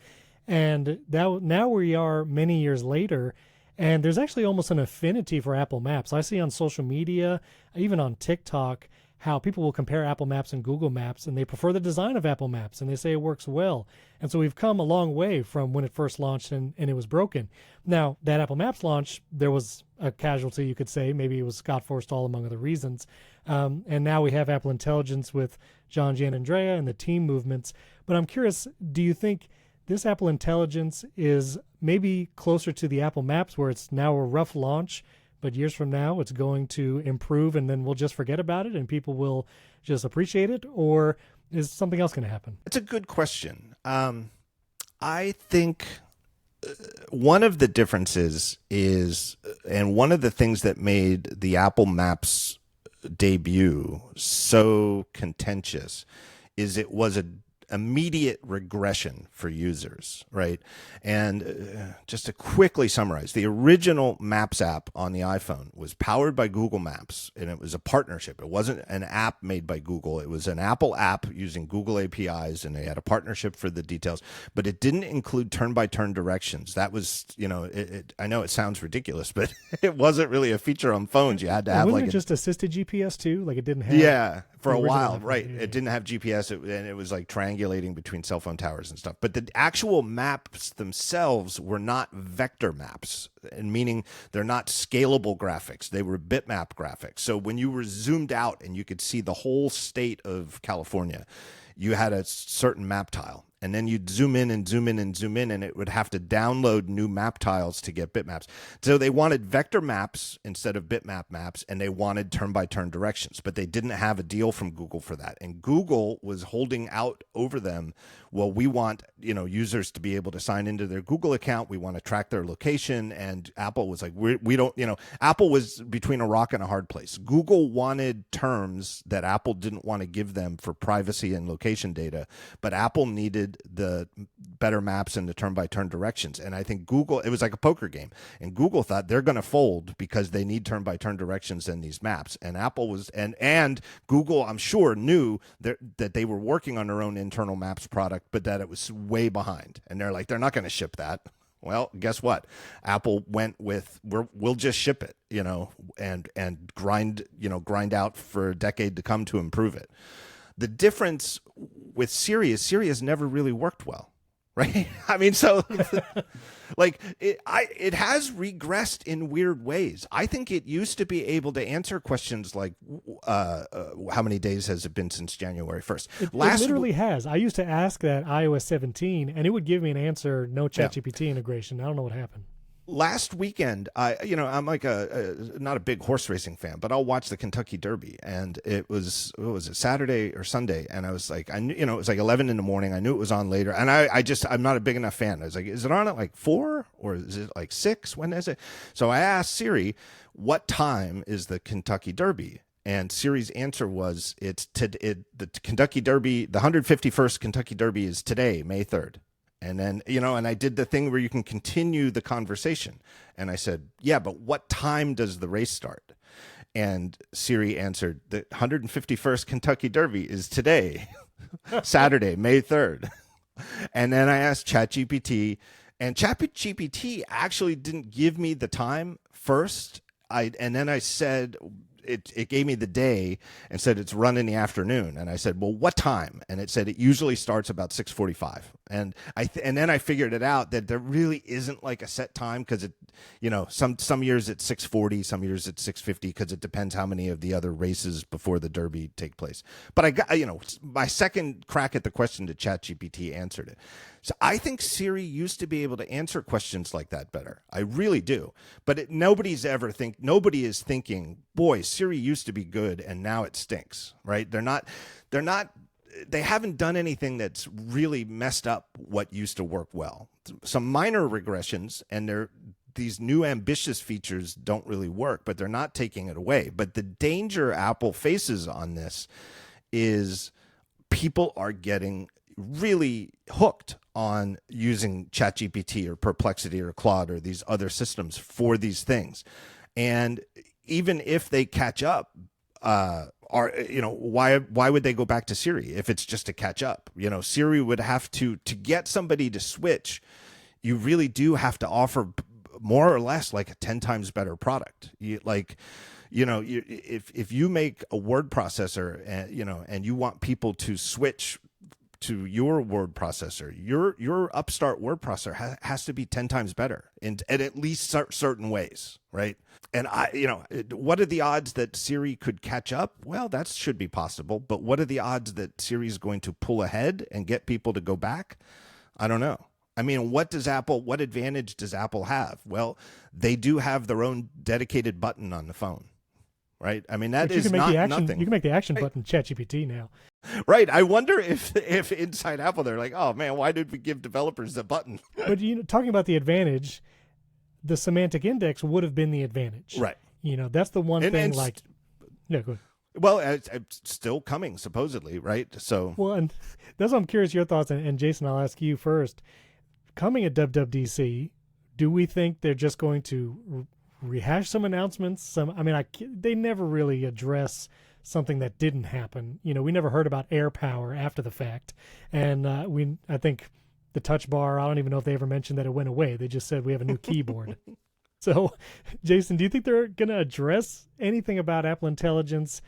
And now we are many years later, and there's actually almost an affinity for Apple Maps. I see on social media, even on TikTok, how people will compare Apple Maps and Google Maps, and they prefer the design of Apple Maps, and they say it works well. And so we've come a long way from when it first launched and it was broken. Now, that Apple Maps launch, there was a casualty, you could say. Maybe it was Scott Forstall, among other reasons. And now we have Apple Intelligence with John Gianandrea and the team movements. But I'm curious, do you think this Apple Intelligence is maybe closer to the Apple Maps, where it's now a rough launch, but years from now it's going to improve and then we'll just forget about it and people will just appreciate it? Or is something else going to happen? It's a good question. I think one of the differences is, and one of the things that made the Apple Maps debut so contentious, is it was immediate regression for users, right? And just to quickly summarize, the original Maps app on the iPhone was powered by Google Maps, and it was a partnership. It wasn't an app made by Google. It was an Apple app using Google APIs, and they had a partnership for the details, but it didn't include turn-by-turn directions. That was, I know it sounds ridiculous, but it wasn't really a feature on phones. You had to have wasn't it just assisted GPS too? Like it didn't have. Yeah, for a while, iPhone. right. Yeah. It didn't have GPS, and it was like triangulating between cell phone towers and stuff. But the actual maps themselves were not vector maps, and meaning they're not scalable graphics. They were bitmap graphics. So when you were zoomed out and you could see the whole state of California, you had a certain map tile. And then you'd zoom in and zoom in and zoom in, and it would have to download new map tiles to get bitmaps. So they wanted vector maps instead of bitmap maps, and they wanted turn-by-turn directions. But they didn't have a deal from Google for that. And Google was holding out over them, well, we want users to be able to sign into their Google account. We want to track their location. And Apple was like, we don't, Apple was between a rock and a hard place. Google wanted terms that Apple didn't want to give them for privacy and location data, but Apple needed the better maps and the turn-by-turn directions. And I think Google, it was like a poker game, and Google thought they're going to fold because they need turn-by-turn directions in these maps. And Apple was, and Google, I'm sure, knew that they were working on their own internal maps product, but that it was way behind. And they're like, they're not going to ship that. Well, guess what? Apple went with, we'll just ship it, and grind out for a decade to come to improve it. The difference with Siri is Siri has never really worked well, right? I mean, so like it has regressed in weird ways. I think it used to be able to answer questions like, how many days has it been since January 1st? It literally has. I used to ask that iOS 17, and it would give me an answer, no ChatGPT integration. I don't know what happened. Last weekend, I'm like not a big horse racing fan, but I'll watch the Kentucky Derby, and it was Saturday or Sunday, and I was like, I knew, it was like 11 in the morning. I knew it was on later, and I'm not a big enough fan. I was like, is it on at like 4 or is it like 6? When is it? So I asked Siri, what time is the Kentucky Derby? And Siri's answer was, the Kentucky Derby, the 151st Kentucky Derby is today, May 3rd. And then, and I did the thing where you can continue the conversation. And I said, yeah, but what time does the race start? And Siri answered, the 151st Kentucky Derby is today, Saturday, May 3rd. And then I asked ChatGPT, and ChatGPT actually didn't give me the time first. And then I said, it gave me the day and said it's run in the afternoon. And I said, well, what time? And it said it usually starts about 6:45. And then I figured it out that there really isn't like a set time, because it, some years it's 6:40, some years it's 6:50, because it depends how many of the other races before the Derby take place. But I got, my second crack at the question to ChatGPT answered it. So I think Siri used to be able to answer questions like that better. I really do. But nobody is thinking, boy, Siri used to be good and now it stinks, right? They haven't done anything that's really messed up what used to work well. Some minor regressions, and these new ambitious features don't really work, but they're not taking it away. But the danger Apple faces on this is people are getting really hooked on using ChatGPT or Perplexity or Claude or these other systems for these things. And even if they catch up, why would they go back to Siri if it's just to catch up? Siri would have to get somebody to switch. You really do have to offer more or less like a 10 times better product. If you make a word processor and you want people to switch to your word processor, your upstart word processor has to be 10 times better in at least certain ways, right? And what are the odds that Siri could catch up? Well, that should be possible. But what are the odds that Siri is going to pull ahead and get people to go back? I don't know. I mean, what advantage does Apple have? Well, they do have their own dedicated button on the phone, right? I mean, that is not nothing. You can make the action button ChatGPT now. Right. I wonder if inside Apple they're like, oh man, why did we give developers the button? But talking about the advantage, the semantic index would have been the advantage. Right. That's the one thing. No, go ahead. Well, it's still coming, supposedly, right? So, Well, and that's what I'm curious your thoughts. And Jason, I'll ask you first. Coming at WWDC, do we think they're just going to rehash some announcements? They never really address something that didn't happen. We never heard about air power after the fact. And I think the touch bar, I don't even know if they ever mentioned that it went away. They just said we have a new keyboard. So, Jason, do you think they're going to address anything about Apple Intelligence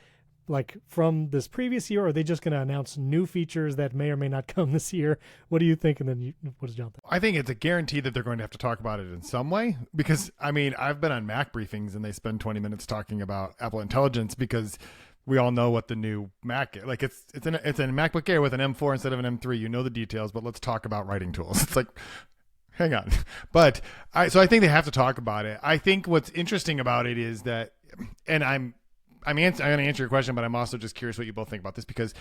like from this previous year, or are they just going to announce new features that may or may not come this year? What do you think? And then what does John think? I think it's a guarantee that they're going to have to talk about it in some way, because I've been on Mac briefings and they spend 20 minutes talking about Apple Intelligence because we all know what the new Mac is. Like it's a MacBook Air with an M4 instead of an M3. You know the details, but let's talk about writing tools. It's like, hang on. But I think they have to talk about it. I think what's interesting about it is that, and I'm going to answer your question, but I'm also just curious what you both think about this, because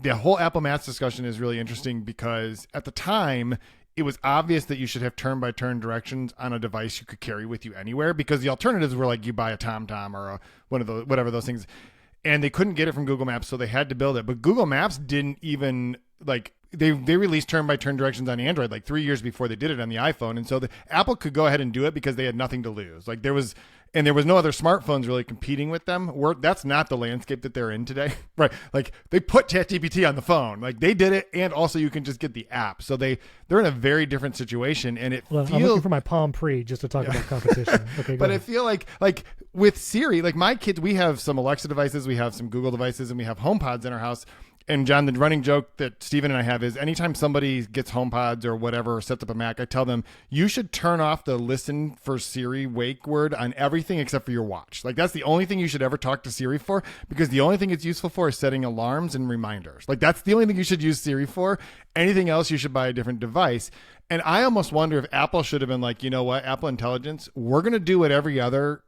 the whole Apple Maps discussion is really interesting, because at the time it was obvious that you should have turn-by-turn directions on a device you could carry with you anywhere, because the alternatives were like you buy a TomTom or one of the whatever those things, and they couldn't get it from Google Maps, so they had to build it. But Google Maps didn't even they released turn-by-turn directions on Android like 3 years before they did it on the iPhone, and so Apple could go ahead and do it because they had nothing to lose. There was no other smartphones really competing with them. That's not the landscape that they're in today, right? Like they put ChatGPT on the phone, like they did it, and also you can just get the app. So they're in a very different situation, and I'm looking for my Palm Pre just to talk about competition. Okay, but ahead. I feel like with Siri, like my kids, we have some Alexa devices, we have some Google devices, and we have HomePods in our house. And John, the running joke that Steven and I have is anytime somebody gets HomePods or whatever, or sets up a Mac, I tell them, you should turn off the listen for Siri wake word on everything except for your watch. Like that's the only thing you should ever talk to Siri for, because the only thing it's useful for is setting alarms and reminders. Like that's the only thing you should use Siri for. Anything else, you should buy a different device. And I almost wonder if Apple should have been like, you know what, Apple Intelligence, we're going to do what every other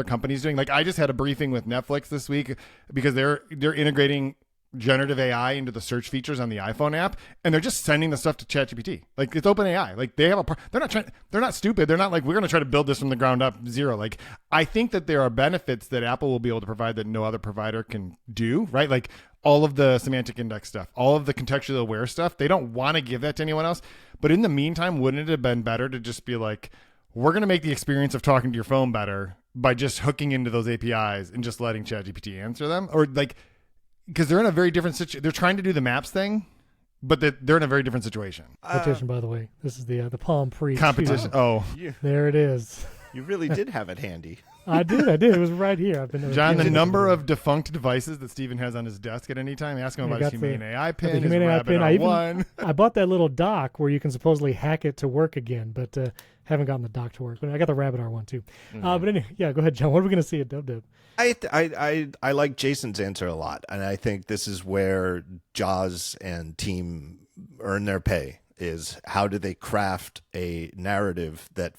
company's doing. Like I just had a briefing with Netflix this week because they're integrating generative AI into the search features on the iPhone app, and they're just sending the stuff to ChatGPT. Like it's OpenAI. Like they have they're not stupid. They're not like, we're going to try to build this from the ground up zero. Like I think that there are benefits that Apple will be able to provide that no other provider can do, right? Like all of the semantic index stuff, all of the contextually aware stuff. They don't want to give that to anyone else. But in the meantime, wouldn't it have been better to just be like, we're going to make the experience of talking to your phone better by just hooking into those APIs and just letting ChatGPT answer them? Or like, because they're in a very different situation. They're trying to do the maps thing, but they're in a very different situation. Competition, by the way. This is the Palm Pre. Competition. Oh. There it is. You really did have it handy. I did. It was right here. John, the number of defunct devices that Steven has on his desk at any time, ask him about his Humane AI pin, his Rabbit R1. I bought that little dock where you can supposedly hack it to work again, but haven't gotten the dock to work. But I got the Rabbit R1 too. But anyway, yeah, go ahead, John. What are we going to see at WWDC? I like Jason's answer a lot, and I think this is where Jaws and team earn their pay, is how do they craft a narrative that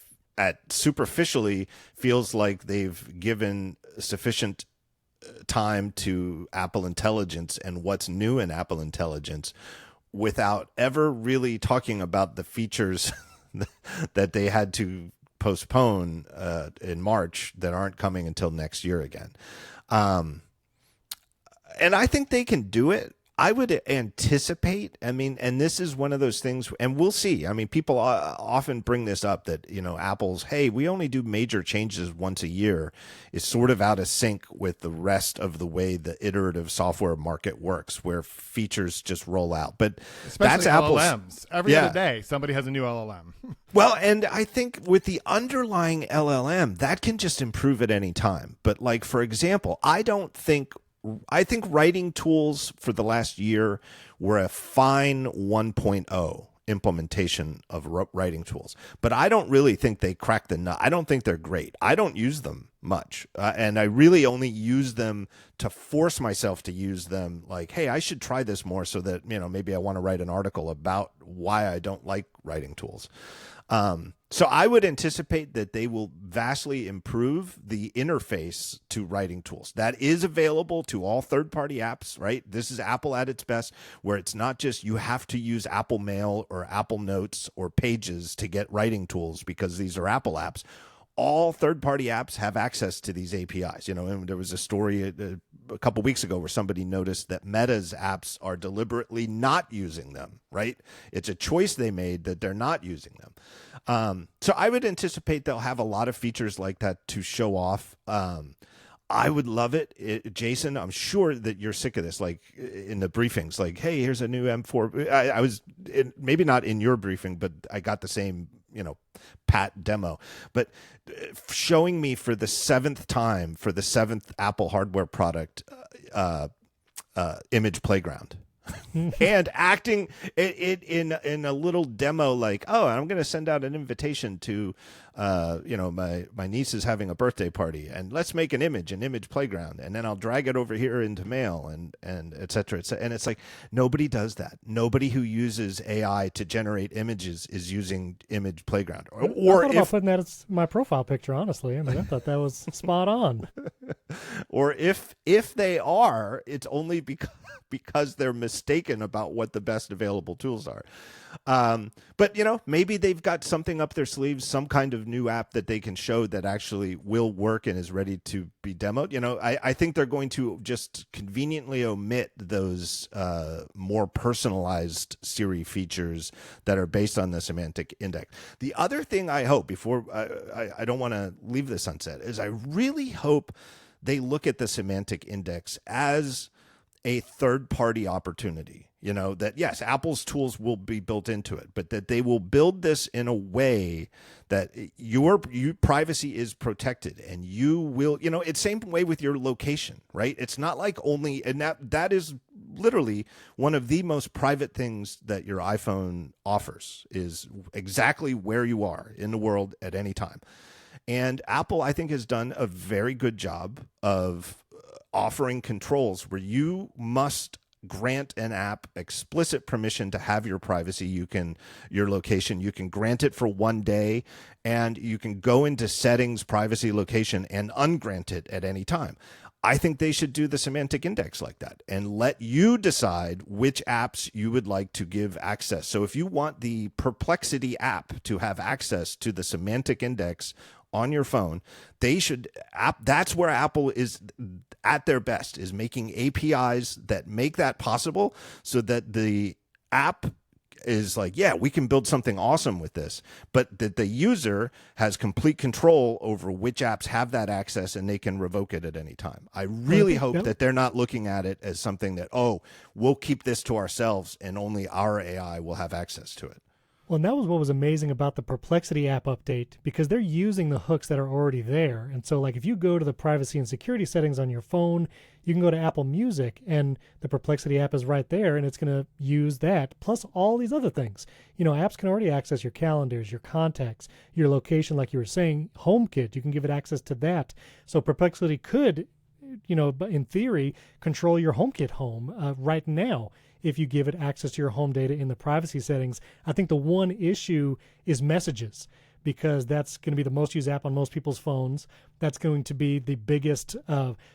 superficially feels like they've given sufficient time to Apple Intelligence and what's new in Apple Intelligence without ever really talking about the features that they had to postpone in March that aren't coming until next year again. And I think they can do it. I would anticipate, and this is one of those things, and we'll see. People often bring this up that, Apple's, hey, we only do major changes once a year, is sort of out of sync with the rest of the way the iterative software market works, where features just roll out. But especially that's Apple's. LLMs. Every other day, somebody has a new LLM. Well, and I think with the underlying LLM, that can just improve at any time. But like, for example, I think writing tools for the last year were a fine 1.0 implementation of writing tools, but I don't really think they crack the nut. I don't think they're great. I don't use them much, and I really only use them to force myself to use them. Like, hey, I should try this more so that maybe I want to write an article about why I don't like writing tools. So I would anticipate that they will vastly improve the interface to writing tools. That is available to all third-party apps, right? This is Apple at its best, where it's not just you have to use Apple Mail or Apple Notes or Pages to get writing tools because these are Apple apps. All third-party apps have access to these APIs. And there was a story a couple weeks ago where somebody noticed that Meta's apps are deliberately not using them, right? It's a choice they made that they're not using them. So I would anticipate they'll have a lot of features like that to show off. I would love it. Jason, I'm sure that you're sick of this, like in the briefings, like, hey, here's a new M4. I was maybe not in your briefing, but I got the same, pat demo, but showing me for the seventh time for the seventh Apple hardware product, Image Playground. And acting it in a little demo like, oh, I'm going to send out an invitation to, my niece is having a birthday party, and let's make an Image Playground, and then I'll drag it over here into Mail, and et cetera, et cetera. And it's like, nobody does that. Nobody who uses AI to generate images is using Image Playground. Or I thought about putting that as my profile picture, honestly. I mean, I thought that was spot on. Or if they are, it's only because they're mistaken about what the best available tools are. But maybe they've got something up their sleeves, some kind of new app that they can show that actually will work and is ready to be demoed. I think they're going to just conveniently omit those more personalized Siri features that are based on the semantic index. The other thing I hope, before I don't want to leave the sunset, is I really hope they look at the semantic index as a third-party opportunity. That yes, Apple's tools will be built into it, but that they will build this in a way that your privacy is protected, and you will, it's same way with your location, right? It's not like only, and that is literally one of the most private things that your iPhone offers, is exactly where you are in the world at any time. And Apple, I think, has done a very good job of offering controls where you must grant an app explicit permission to have your privacy. Your location, you can grant it for 1 day, and you can go into settings, privacy, location, and ungrant it at any time. I think they should do the semantic index like that and let you decide which apps you would like to give access. So if you want the Perplexity app to have access to the semantic index on your phone, that's where Apple is at their best, is making APIs that make that possible, so that the app is like, yeah, we can build something awesome with this, but that the user has complete control over which apps have that access, and they can revoke it at any time. I really hope that they're not looking at it as something that, oh, we'll keep this to ourselves and only our AI will have access to it. Well, and that was what was amazing about the Perplexity app update, because they're using the hooks that are already there. And so, like, if you go to the privacy and security settings on your phone, you can go to Apple Music, and the Perplexity app is right there, and it's going to use that, plus all these other things. Apps can already access your calendars, your contacts, your location, like you were saying, HomeKit. You can give it access to that. So Perplexity could, in theory, control your HomeKit home right now, if you give it access to your home data in the privacy settings. I think the one issue is messages, because that's going to be the most used app on most people's phones. That's going to be the biggest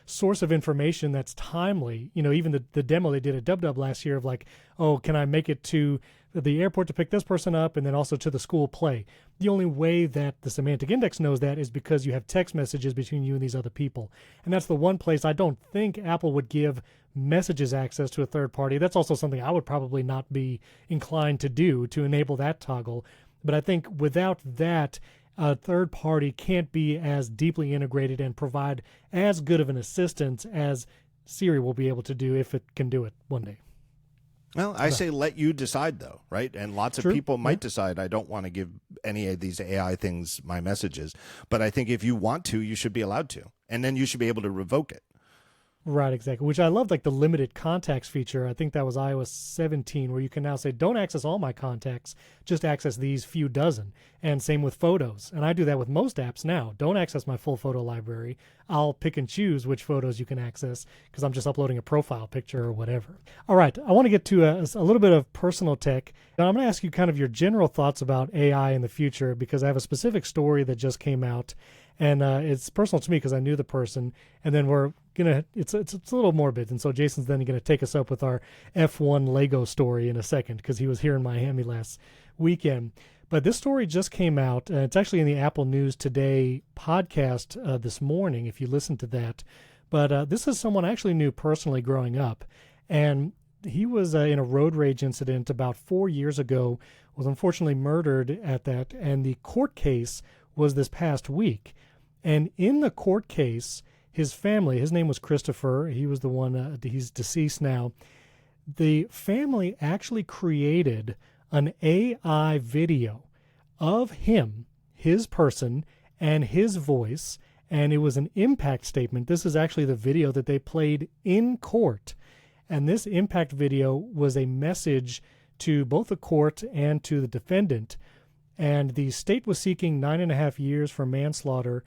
source of information that's timely. Even the demo they did at WW last year of like, oh, can I make it to the airport to pick this person up and then also to the school play? The only way that the semantic index knows that is because you have text messages between you and these other people. And that's the one place I don't think Apple would give messages access to a third party. That's also something I would probably not be inclined to do, to enable that toggle. But I think without that, a third party can't be as deeply integrated and provide as good of an assistance as Siri will be able to do, if it can do it one day. Well, I say let you decide, though, right? And lots of people might decide, I don't want to give any of these AI things my messages. But I think if you want to, you should be allowed to. And then you should be able to revoke it. Right, exactly. Which I love, like the limited contacts feature. I think that was iOS 17, where you can now say, don't access all my contacts, just access these few dozen. And same with photos. And I do that with most apps now. Don't access my full photo library. I'll pick and choose which photos you can access, because I'm just uploading a profile picture or whatever. All right, I want to get to a little bit of personal tech. Now, I'm going to ask you kind of your general thoughts about AI in the future, because I have a specific story that just came out. And it's personal to me because I knew the person. And then we're going to, it's a little morbid. And so Jason's then going to take us up with our F1 Lego story in a second, because he was here in Miami last weekend. But this story just came out. It's actually in the Apple News Today podcast this morning, if you listen to that. But this is someone I actually knew personally growing up. And he was in a road rage incident about 4 years ago, was unfortunately murdered at that. And the court case was this past week. And in the court case, his family, his name was Christopher, he was the one, he's deceased now. The family actually created an AI video of him, his person, and his voice, and it was an impact statement. This is actually the video that they played in court. And this impact video was a message to both the court and to the defendant. And the state was seeking 9.5 years for manslaughter.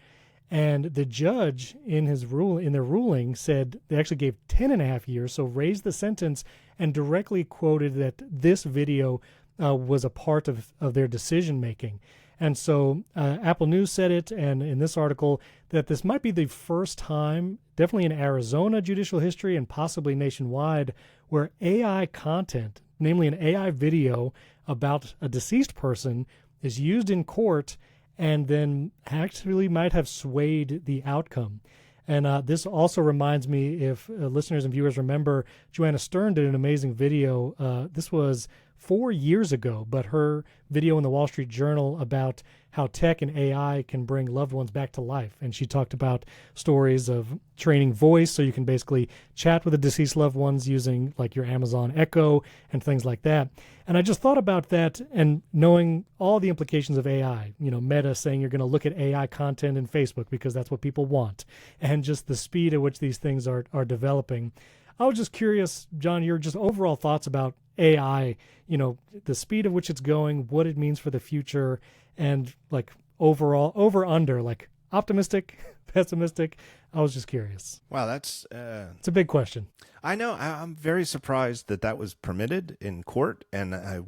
And the judge in their ruling said they actually gave 10.5 years, so raised the sentence and directly quoted that this video was a part of their decision making. And so Apple News said it, and in this article, that this might be the first time, definitely in Arizona judicial history and possibly nationwide, where AI content, namely an AI video about a deceased person, is used in court and then actually might have swayed the outcome. And this also reminds me, if listeners and viewers remember, Joanna Stern did an amazing video. This was 4 years ago, but her video in the Wall Street Journal about how tech and AI can bring loved ones back to life. And she talked about stories of training voice, so you can basically chat with the deceased loved ones using like your Amazon Echo and things like that. And I just thought about that and knowing all the implications of AI, Meta saying you're going to look at AI content in Facebook because that's what people want, and just the speed at which these things are developing. I was just curious, John, your just overall thoughts about AI, the speed at which it's going, what it means for the future, and like overall, over, under, like optimistic, pessimistic. I was just curious. Wow, that's... it's a big question. I know. I'm very surprised that was permitted in court, and I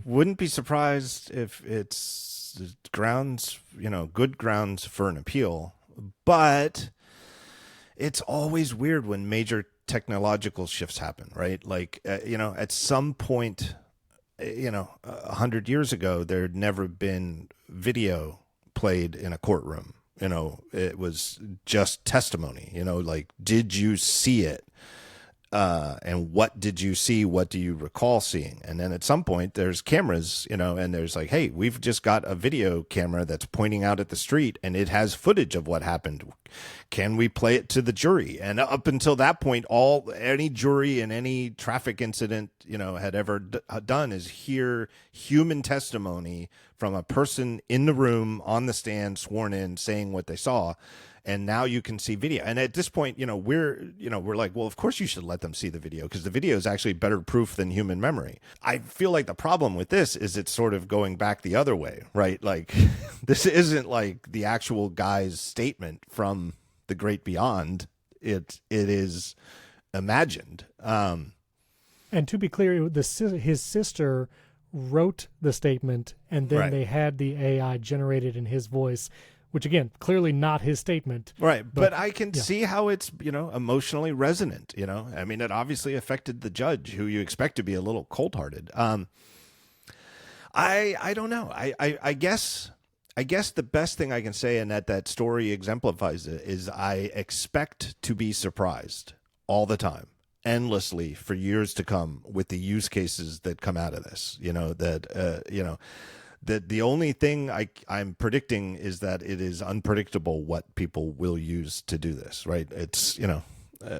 wouldn't be surprised if it's grounds, good grounds for an appeal. But it's always weird when major technological shifts happen, right? Like, at some point, 100 years ago, there had never been video played in a courtroom. It was just testimony, like, did you see it? And what did you see? What do you recall seeing? And then at some point there's cameras, and there's like, hey, we've just got a video camera that's pointing out at the street and it has footage of what happened. Can we play it to the jury? And up until that point, any jury in any traffic incident, had ever done is hear human testimony from a person in the room on the stand, sworn in, saying what they saw. And now you can see video. And at this point, we're like, well, of course you should let them see the video because the video is actually better proof than human memory. I feel like the problem with this is it's sort of going back the other way, right? Like, this isn't like the actual guy's statement from the great beyond. It is imagined. And to be clear, his sister wrote the statement, and then they had the AI generated in his voice, which, again, clearly not his statement. Right. But I can see how it's, emotionally resonant, I mean, it obviously affected the judge, who you expect to be a little cold-hearted. I don't know. I guess the best thing I can say, and that story exemplifies it, is I expect to be surprised all the time, endlessly, for years to come, with the use cases that come out of this, that the only thing I'm predicting is that it is unpredictable what people will use to do this, right? It's,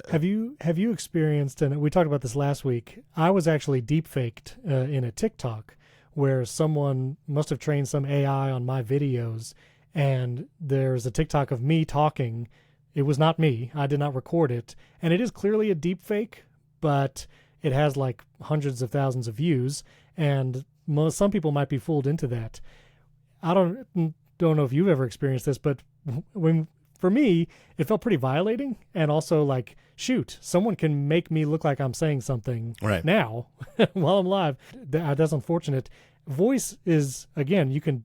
Have you experienced, and we talked about this last week, I was actually deep-faked in a TikTok where someone must have trained some AI on my videos, and there's a TikTok of me talking. It was not me. I did not record it. And it is clearly a deep-fake, but it has like hundreds of thousands of views, and some people might be fooled into that. I don't know if you've ever experienced this, but for me, it felt pretty violating, and also like, shoot, someone can make me look like I'm saying something right now while I'm live. That's unfortunate. Voice is, again, you can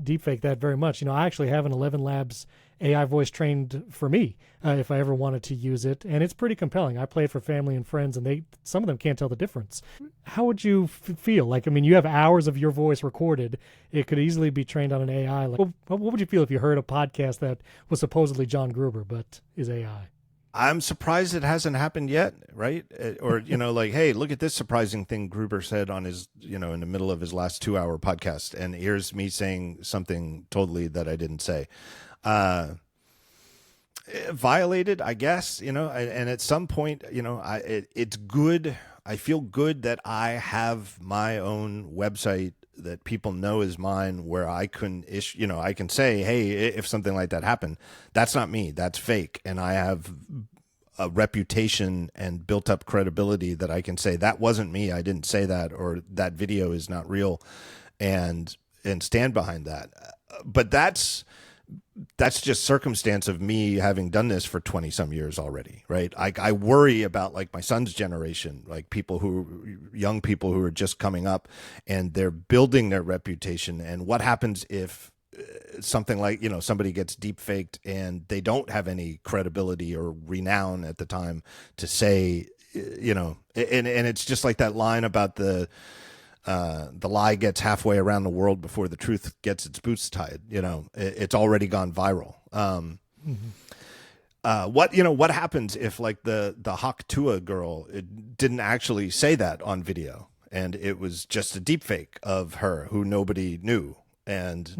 deepfake that very much. I actually have an 11 Labs AI voice trained for me if I ever wanted to use it, and it's pretty compelling. I play it for family and friends, and some of them can't tell the difference. How would you feel? Like, I mean, you have hours of your voice recorded. It could easily be trained on an AI. Like, what would you feel if you heard a podcast that was supposedly John Gruber but is AI? I'm surprised it hasn't happened yet, right? Or, like, hey, look at this surprising thing Gruber said on his, in the middle of his last 2-hour podcast. And here's me saying something totally that I didn't say. Violated, I guess, and at some point, it's good. I feel good that I have my own website that people know is mine, where I can I can say, hey, if something like that happened, that's not me, that's fake. And I have a reputation and built up credibility that I can say that wasn't me, I didn't say that, or that video is not real, and stand behind that. But that's just circumstance of me having done this for 20 some years already, right? I worry about like my son's generation, like young people who are just coming up and they're building their reputation. And what happens if something like, somebody gets deep faked and they don't have any credibility or renown at the time to say, and it's just like that line about the lie gets halfway around the world before the truth gets its boots tied. It's already gone viral. What happens if like the Hak Tua girl didn't actually say that on video, and it was just a deep fake of her who nobody knew, and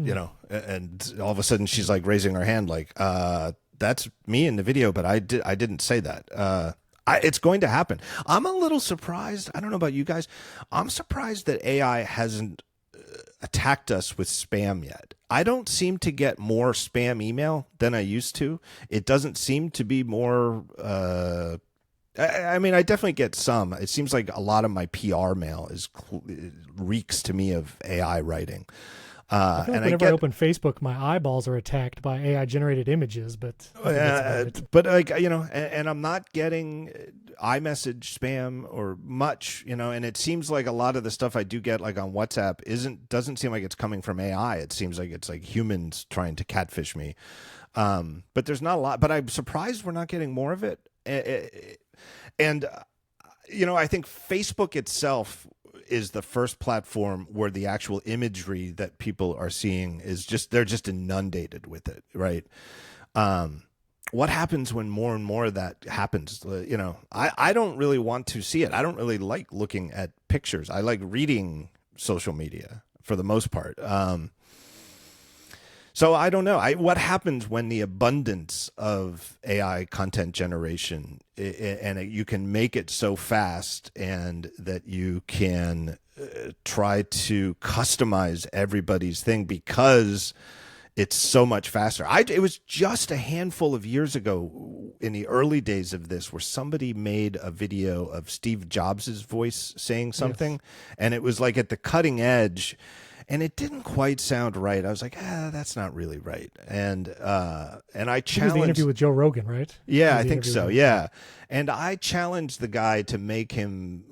and all of a sudden she's like raising her hand like, that's me in the video, but I didn't say that. It's going to happen. I'm a little surprised. I don't know about you guys. I'm surprised that AI hasn't attacked us with spam yet. I don't seem to get more spam email than I used to. It doesn't seem to be more. I mean, I definitely get some. It seems like a lot of my PR mail reeks to me of AI writing. I feel like whenever I open Facebook, my eyeballs are attacked by AI-generated images, but like, and I'm not getting iMessage spam or much, and it seems like a lot of the stuff I do get like on WhatsApp doesn't seem like it's coming from AI. It seems like it's like humans trying to catfish me. But there's not a lot, but I'm surprised we're not getting more of it. And I think Facebook itself is the first platform where the actual imagery that people are seeing is they're just inundated with it, right? What happens when more and more of that happens? I don't really want to see it. I don't really like looking at pictures. I like reading social media for the most part. So I don't know. What happens when the abundance of AI content generation and you can make it so fast and that you can try to customize everybody's thing because it's so much faster. It was just a handful of years ago in the early days of this where somebody made a video of Steve Jobs' voice saying something, yes, and it was like at the cutting edge. And it didn't quite sound right. I was like, that's not really right. And I challenged. It was the interview with Joe Rogan, right? Yeah, I think so. Yeah. And I challenged the guy to make him,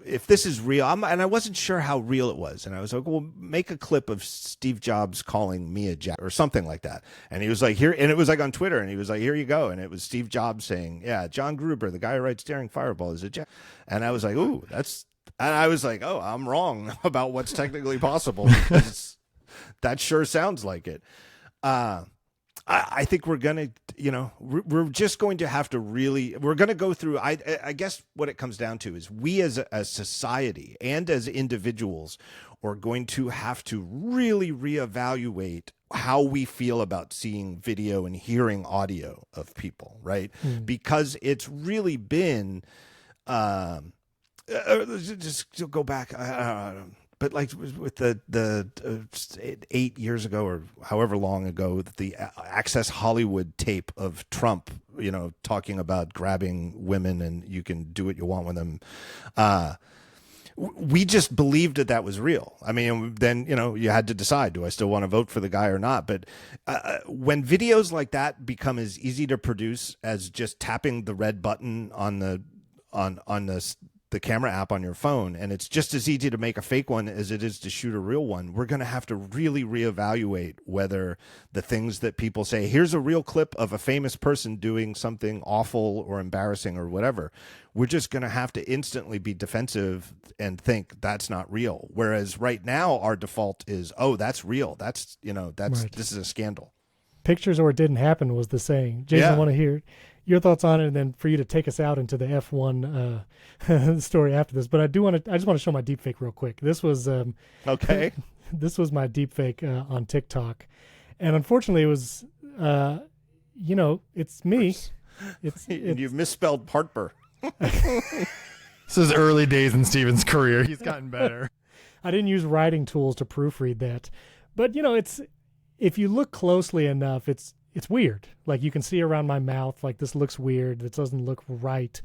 if this is real, and I wasn't sure how real it was. And I was like, well, make a clip of Steve Jobs calling me a jack or something like that. And he was like, here, and it was like on Twitter, and he was like, here you go. And it was Steve Jobs saying, yeah, John Gruber, the guy who writes Daring Fireball, is a jack. And I was like, ooh, and I was like, oh, I'm wrong about what's technically possible because that sure sounds like it. I think we're going to, we're just going to have to we're going to go through, I guess what it comes down to is we as a society and as individuals are going to have to really reevaluate how we feel about seeing video and hearing audio of people, right? Because it's really been... just go back, but like with the 8 years ago or however long ago, the Access Hollywood tape of Trump, talking about grabbing women and you can do what you want with them. We just believed that was real. I mean, then, you had to decide, do I still want to vote for the guy or not? But when videos like that become as easy to produce as just tapping the red button on the camera app on your phone, and it's just as easy to make a fake one as it is to shoot a real one, we're going to have to really reevaluate whether the things that people say, here's a real clip of a famous person doing something awful or embarrassing or whatever, we're just going to have to instantly be defensive and think that's not real. Whereas right now our default is, oh, that's real. That's, right. This is a scandal. Pictures or it didn't happen was the saying. Jason, I want to hear your thoughts on it, and then for you to take us out into the F1 story after this. But I just want to show my deepfake real quick. This was Okay. this was my deepfake on TikTok, and unfortunately, it was it's me. It's You've misspelled Partber. This is early days in Steven's career. He's gotten better. I didn't use writing tools to proofread that, but it's if you look closely enough, it's weird. Like you can see around my mouth, like this looks weird. This doesn't look right.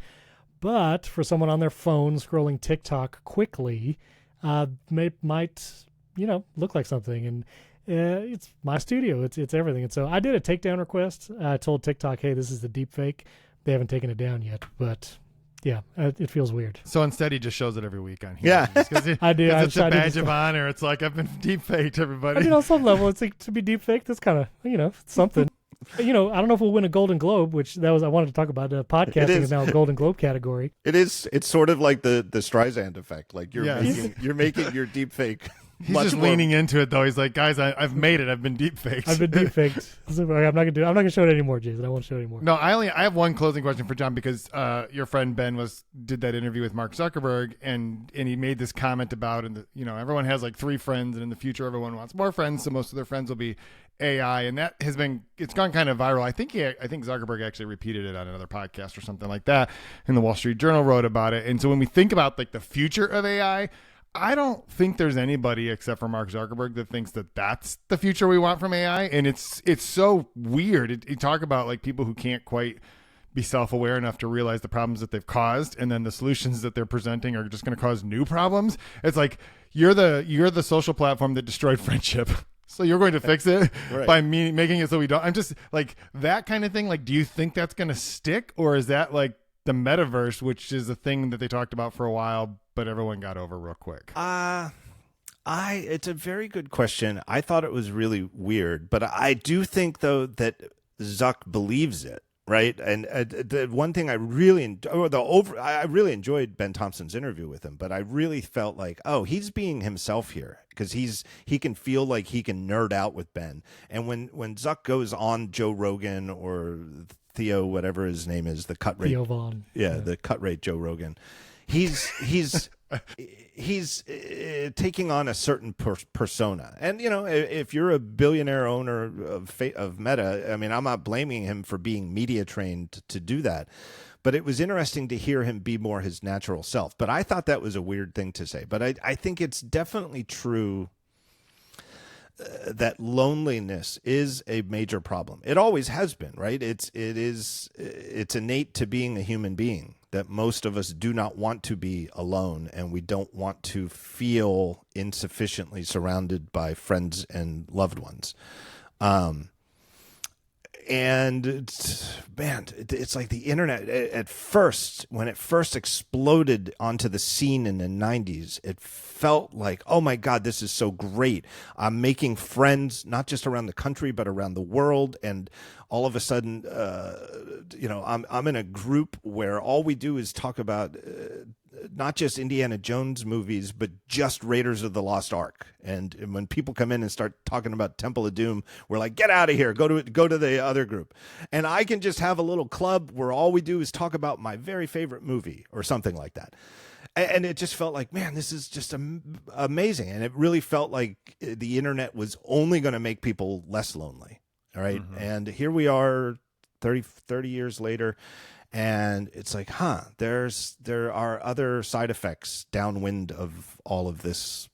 But for someone on their phone scrolling TikTok quickly, might look like something. And it's my studio. It's everything. And so I did a takedown request. I told TikTok, hey, this is the deep fake. They haven't taken it down yet, but yeah, it feels weird. So instead, he just shows it every week on here. Yeah. I do. It's a badge of honor. It's like, I've been deep faked, everybody. On some level, it's like to be deep faked. That's kind of, something. I don't know if we'll win a Golden Globe, which I wanted to talk about. Podcasting is now a Golden Globe category. It's sort of like the Streisand effect. Like you're making your deep fake. He's just leaning into it, though. He's like, guys, I've made it. I've been deep faked. I've been deep faked. I'm not gonna show it anymore, Jason. I won't show it anymore. No, I have one closing question for John, because your friend Ben did that interview with Mark Zuckerberg, and he made this comment about, everyone has like 3 friends, and in the future everyone wants more friends, so most of their friends will be AI, and that it's gone kind of viral. I think Zuckerberg actually repeated it on another podcast or something like that, and the Wall Street Journal wrote about it. And so when we think about like the future of AI, I don't think there's anybody except for Mark Zuckerberg that thinks that that's the future we want from AI. And it's so weird. You talk about like people who can't quite be self-aware enough to realize the problems that they've caused, and then the solutions that they're presenting are just going to cause new problems. It's like you're the social platform that destroyed friendship. So you're going to fix it by making it so we don't. I'm just like that kind of thing. Like, do you think that's going to stick, or is that like the metaverse, which is a thing that they talked about for a while, but everyone got over real quick? It's a very good question. I thought it was really weird, but I do think though that Zuck believes it, right? And the one thing I really enjoyed Ben Thompson's interview with him, but I really felt like, oh, he's being himself here, because he can feel like he can nerd out with Ben. And when Zuck goes on Joe Rogan or Theo, whatever his name is, the cut rate, Theo Vaughn, the cut rate Joe Rogan, he's taking on a certain persona. And if you're a billionaire owner of Meta, I mean, I'm not blaming him for being media trained to do that, but it was interesting to hear him be more his natural self. But I thought that was a weird thing to say. But I think it's definitely true that loneliness is a major problem. It always has been, right? It's innate to being a human being, that most of us do not want to be alone, and we don't want to feel insufficiently surrounded by friends and loved ones. And it's like the internet at first, when it first exploded onto the scene in the 90s, it felt like, oh my God, this is so great. I'm making friends, not just around the country, but around the world. And all of a sudden, I'm in a group where all we do is talk about not just Indiana Jones movies, but just Raiders of the Lost Ark. And when people come in and start talking about Temple of Doom, we're like, get out of here, go to the other group. And I can just have a little club where all we do is talk about my very favorite movie or something like that. And it just felt like, man, this is just amazing. And it really felt like the internet was only going to make people less lonely. All right. Mm-hmm. And here we are 30 years later. And it's like, there are other side effects downwind of all of this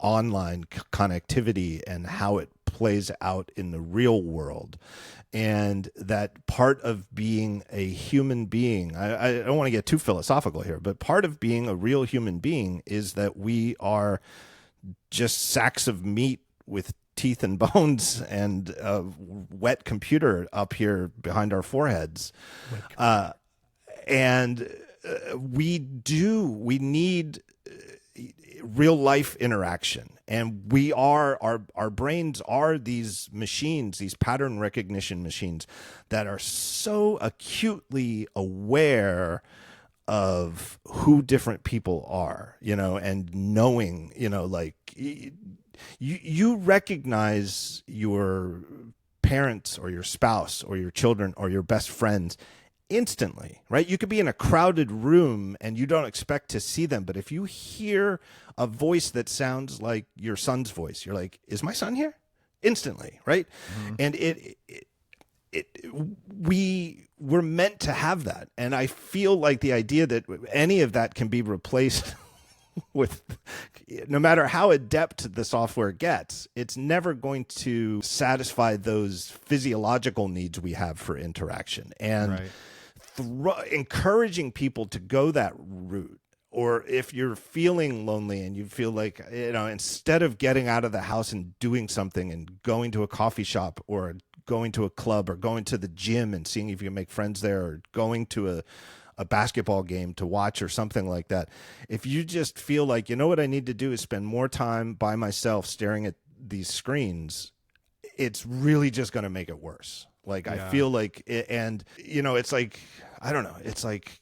online connectivity and how it plays out in the real world. And that part of being a human being, I don't want to get too philosophical here, but part of being a real human being is that we are just sacks of meat with teeth and bones and a wet computer up here behind our foreheads. We need real life interaction, and our brains are these machines, these pattern recognition machines that are so acutely aware of who different people are, and knowing, like you recognize your parents or your spouse or your children or your best friends instantly, right? You could be in a crowded room and you don't expect to see them, but if you hear a voice that sounds like your son's voice, you're like, is my son here? Instantly, right? Mm-hmm. And we're meant to have that. And I feel like the idea that any of that can be replaced with, no matter how adept the software gets, it's never going to satisfy those physiological needs we have for interaction. And encouraging people to go that route, or if you're feeling lonely and you feel like, instead of getting out of the house and doing something and going to a coffee shop or going to a club or going to the gym and seeing if you can make friends there, or going to a basketball game to watch or something like that. If you just feel like, what I need to do is spend more time by myself staring at these screens, it's really just going to make it worse. Like, I feel like, it's like, I don't know. It's like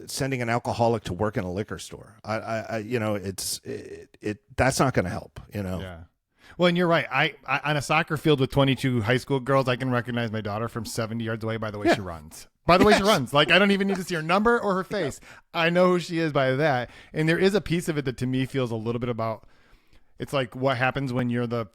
sending an alcoholic to work in a liquor store. That's not going to help, Yeah. Well, and you're right. I on a soccer field with 22 high school girls, I can recognize my daughter from 70 yards away by the way she runs. By the way she runs. Like, I don't even need to see her number or her face. I know who she is by that. And there is a piece of it that to me feels a little bit about, it's like what happens when you're the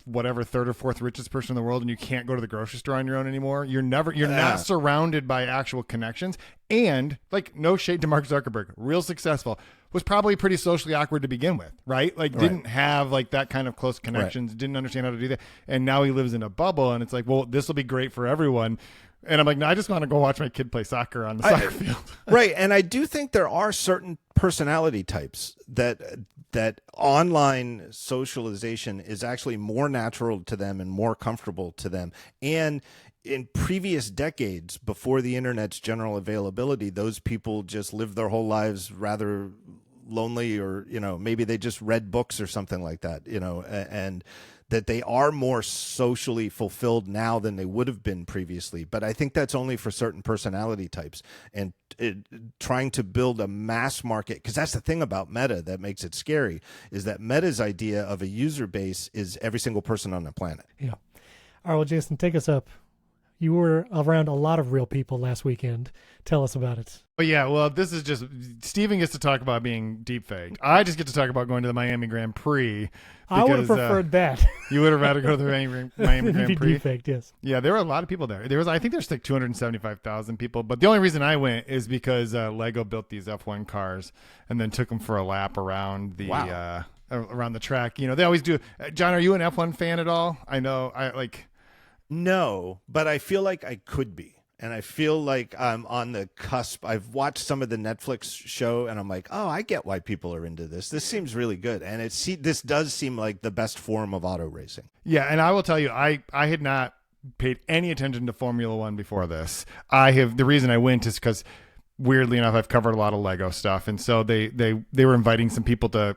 third or fourth richest person in the world and you can't go to the grocery store on your own anymore. You're not surrounded by actual connections. And like, no shade to Mark Zuckerberg, real successful, was probably pretty socially awkward to begin with, right? Like, didn't have like that kind of close connections, didn't understand how to do that. And now he lives in a bubble and it's like, well, this will be great for everyone. And I'm like, no, I just want to go watch my kid play soccer on the soccer field. Right. And I do think there are certain personality types that online socialization is actually more natural to them and more comfortable to them. And in previous decades, before the internet's general availability, those people just lived their whole lives rather lonely, or, maybe they just read books or something like that, and that they are more socially fulfilled now than they would have been previously. But I think that's only for certain personality types, and trying to build a mass market, because that's the thing about Meta that makes it scary, is that Meta's idea of a user base is every single person on the planet. Yeah. All right, well, Jason, take us up. You were around a lot of real people last weekend. Tell us about it. But yeah, well, this is just, Steven gets to talk about being deepfaked. I just get to talk about going to the Miami Grand Prix. I would have preferred that. You would have rather go to the Miami Grand Prix? Deepfaked, yes. Yeah, there were a lot of people there. I think there's like 275,000 people. But the only reason I went is because Lego built these F1 cars and then took them for a lap around the around the track. They always do. John, are you an F1 fan at all? I know. No, but I feel like I could be. And I feel like I'm on the cusp. I've watched some of the Netflix show and I'm like, oh, I get why people are into this. This seems really good. And this does seem like the best form of auto racing. Yeah. And I will tell you, I had not paid any attention to Formula One before this. The reason I went is because, weirdly enough, I've covered a lot of Lego stuff. And so they were inviting some people to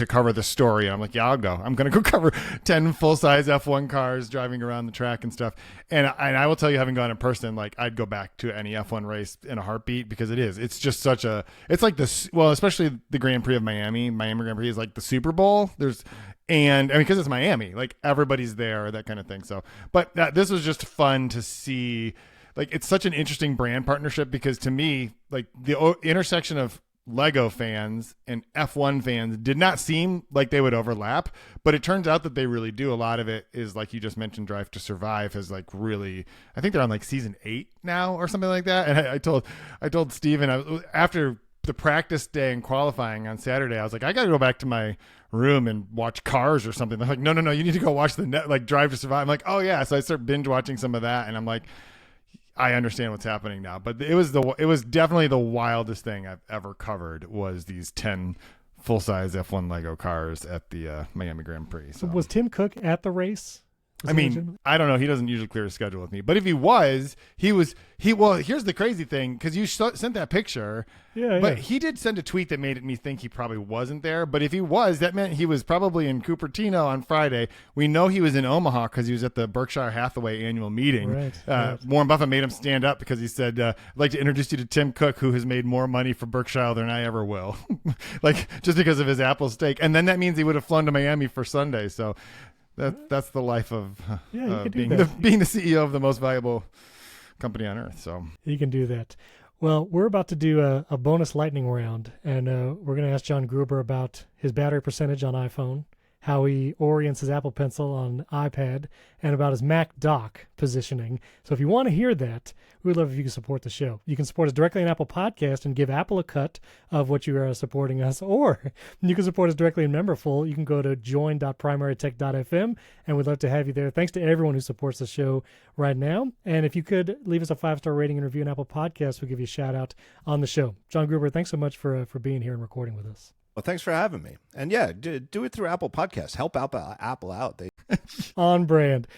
cover the story. I'm like, yeah, I'll go. I'm going to go cover 10 full-size F1 cars driving around the track and stuff. And I will tell you, having gone in person, like, I'd go back to any F1 race in a heartbeat, because it's just such a, it's like this, well, especially the Grand Prix of Miami Grand Prix is like the Super Bowl. Because it's Miami, like everybody's there, that kind of thing. So, but this was just fun to see. Like, it's such an interesting brand partnership, because to me, like, the intersection of Lego fans and F1 fans did not seem like they would overlap, but it turns out that they really do. A lot of it is, like you just mentioned, Drive to Survive has like really, I think they're on like season 8 now or something like that. And I told Steven, after the practice day and qualifying on Saturday, I was like, I got to go back to my room and watch Cars or something. They're like, no, you need to go watch Drive to Survive. I'm like, oh yeah. So I start binge watching some of that, and I'm like, I understand what's happening now. But it was definitely the wildest thing I've ever covered, was these 10 full-size F1 Lego cars at the Miami Grand Prix. So was Tim Cook at the race? I mean, I don't know. He doesn't usually clear his schedule with me. But if he was, well, here's the crazy thing, because you sent that picture. Yeah. But he did send a tweet that made me think he probably wasn't there. But if he was, that meant he was probably in Cupertino on Friday. We know he was in Omaha because he was at the Berkshire Hathaway annual meeting. Right. Warren Buffett made him stand up because he said, I'd like to introduce you to Tim Cook, who has made more money for Berkshire than I ever will. Like, just because of his Apple stake. And then that means he would have flown to Miami for Sunday. So that's the life of being the CEO of the most valuable company on earth. So you can do that. Well, we're about to do a bonus lightning round, and we're going to ask John Gruber about his battery percentage on iPhone, how he orients his Apple Pencil on iPad, and about his Mac dock positioning. So if you want to hear that, we'd love if you can support the show. You can support us directly on Apple Podcast and give Apple a cut of what you are supporting us, or you can support us directly in Memberful. You can go to join.primarytech.fm, and we'd love to have you there. Thanks to everyone who supports the show right now. And if you could leave us a 5-star rating and review on Apple Podcasts, we'll give you a shout out on the show. John Gruber, thanks so much for being here and recording with us. Well, thanks for having me. And yeah, do it through Apple Podcasts. Help Apple out. On brand.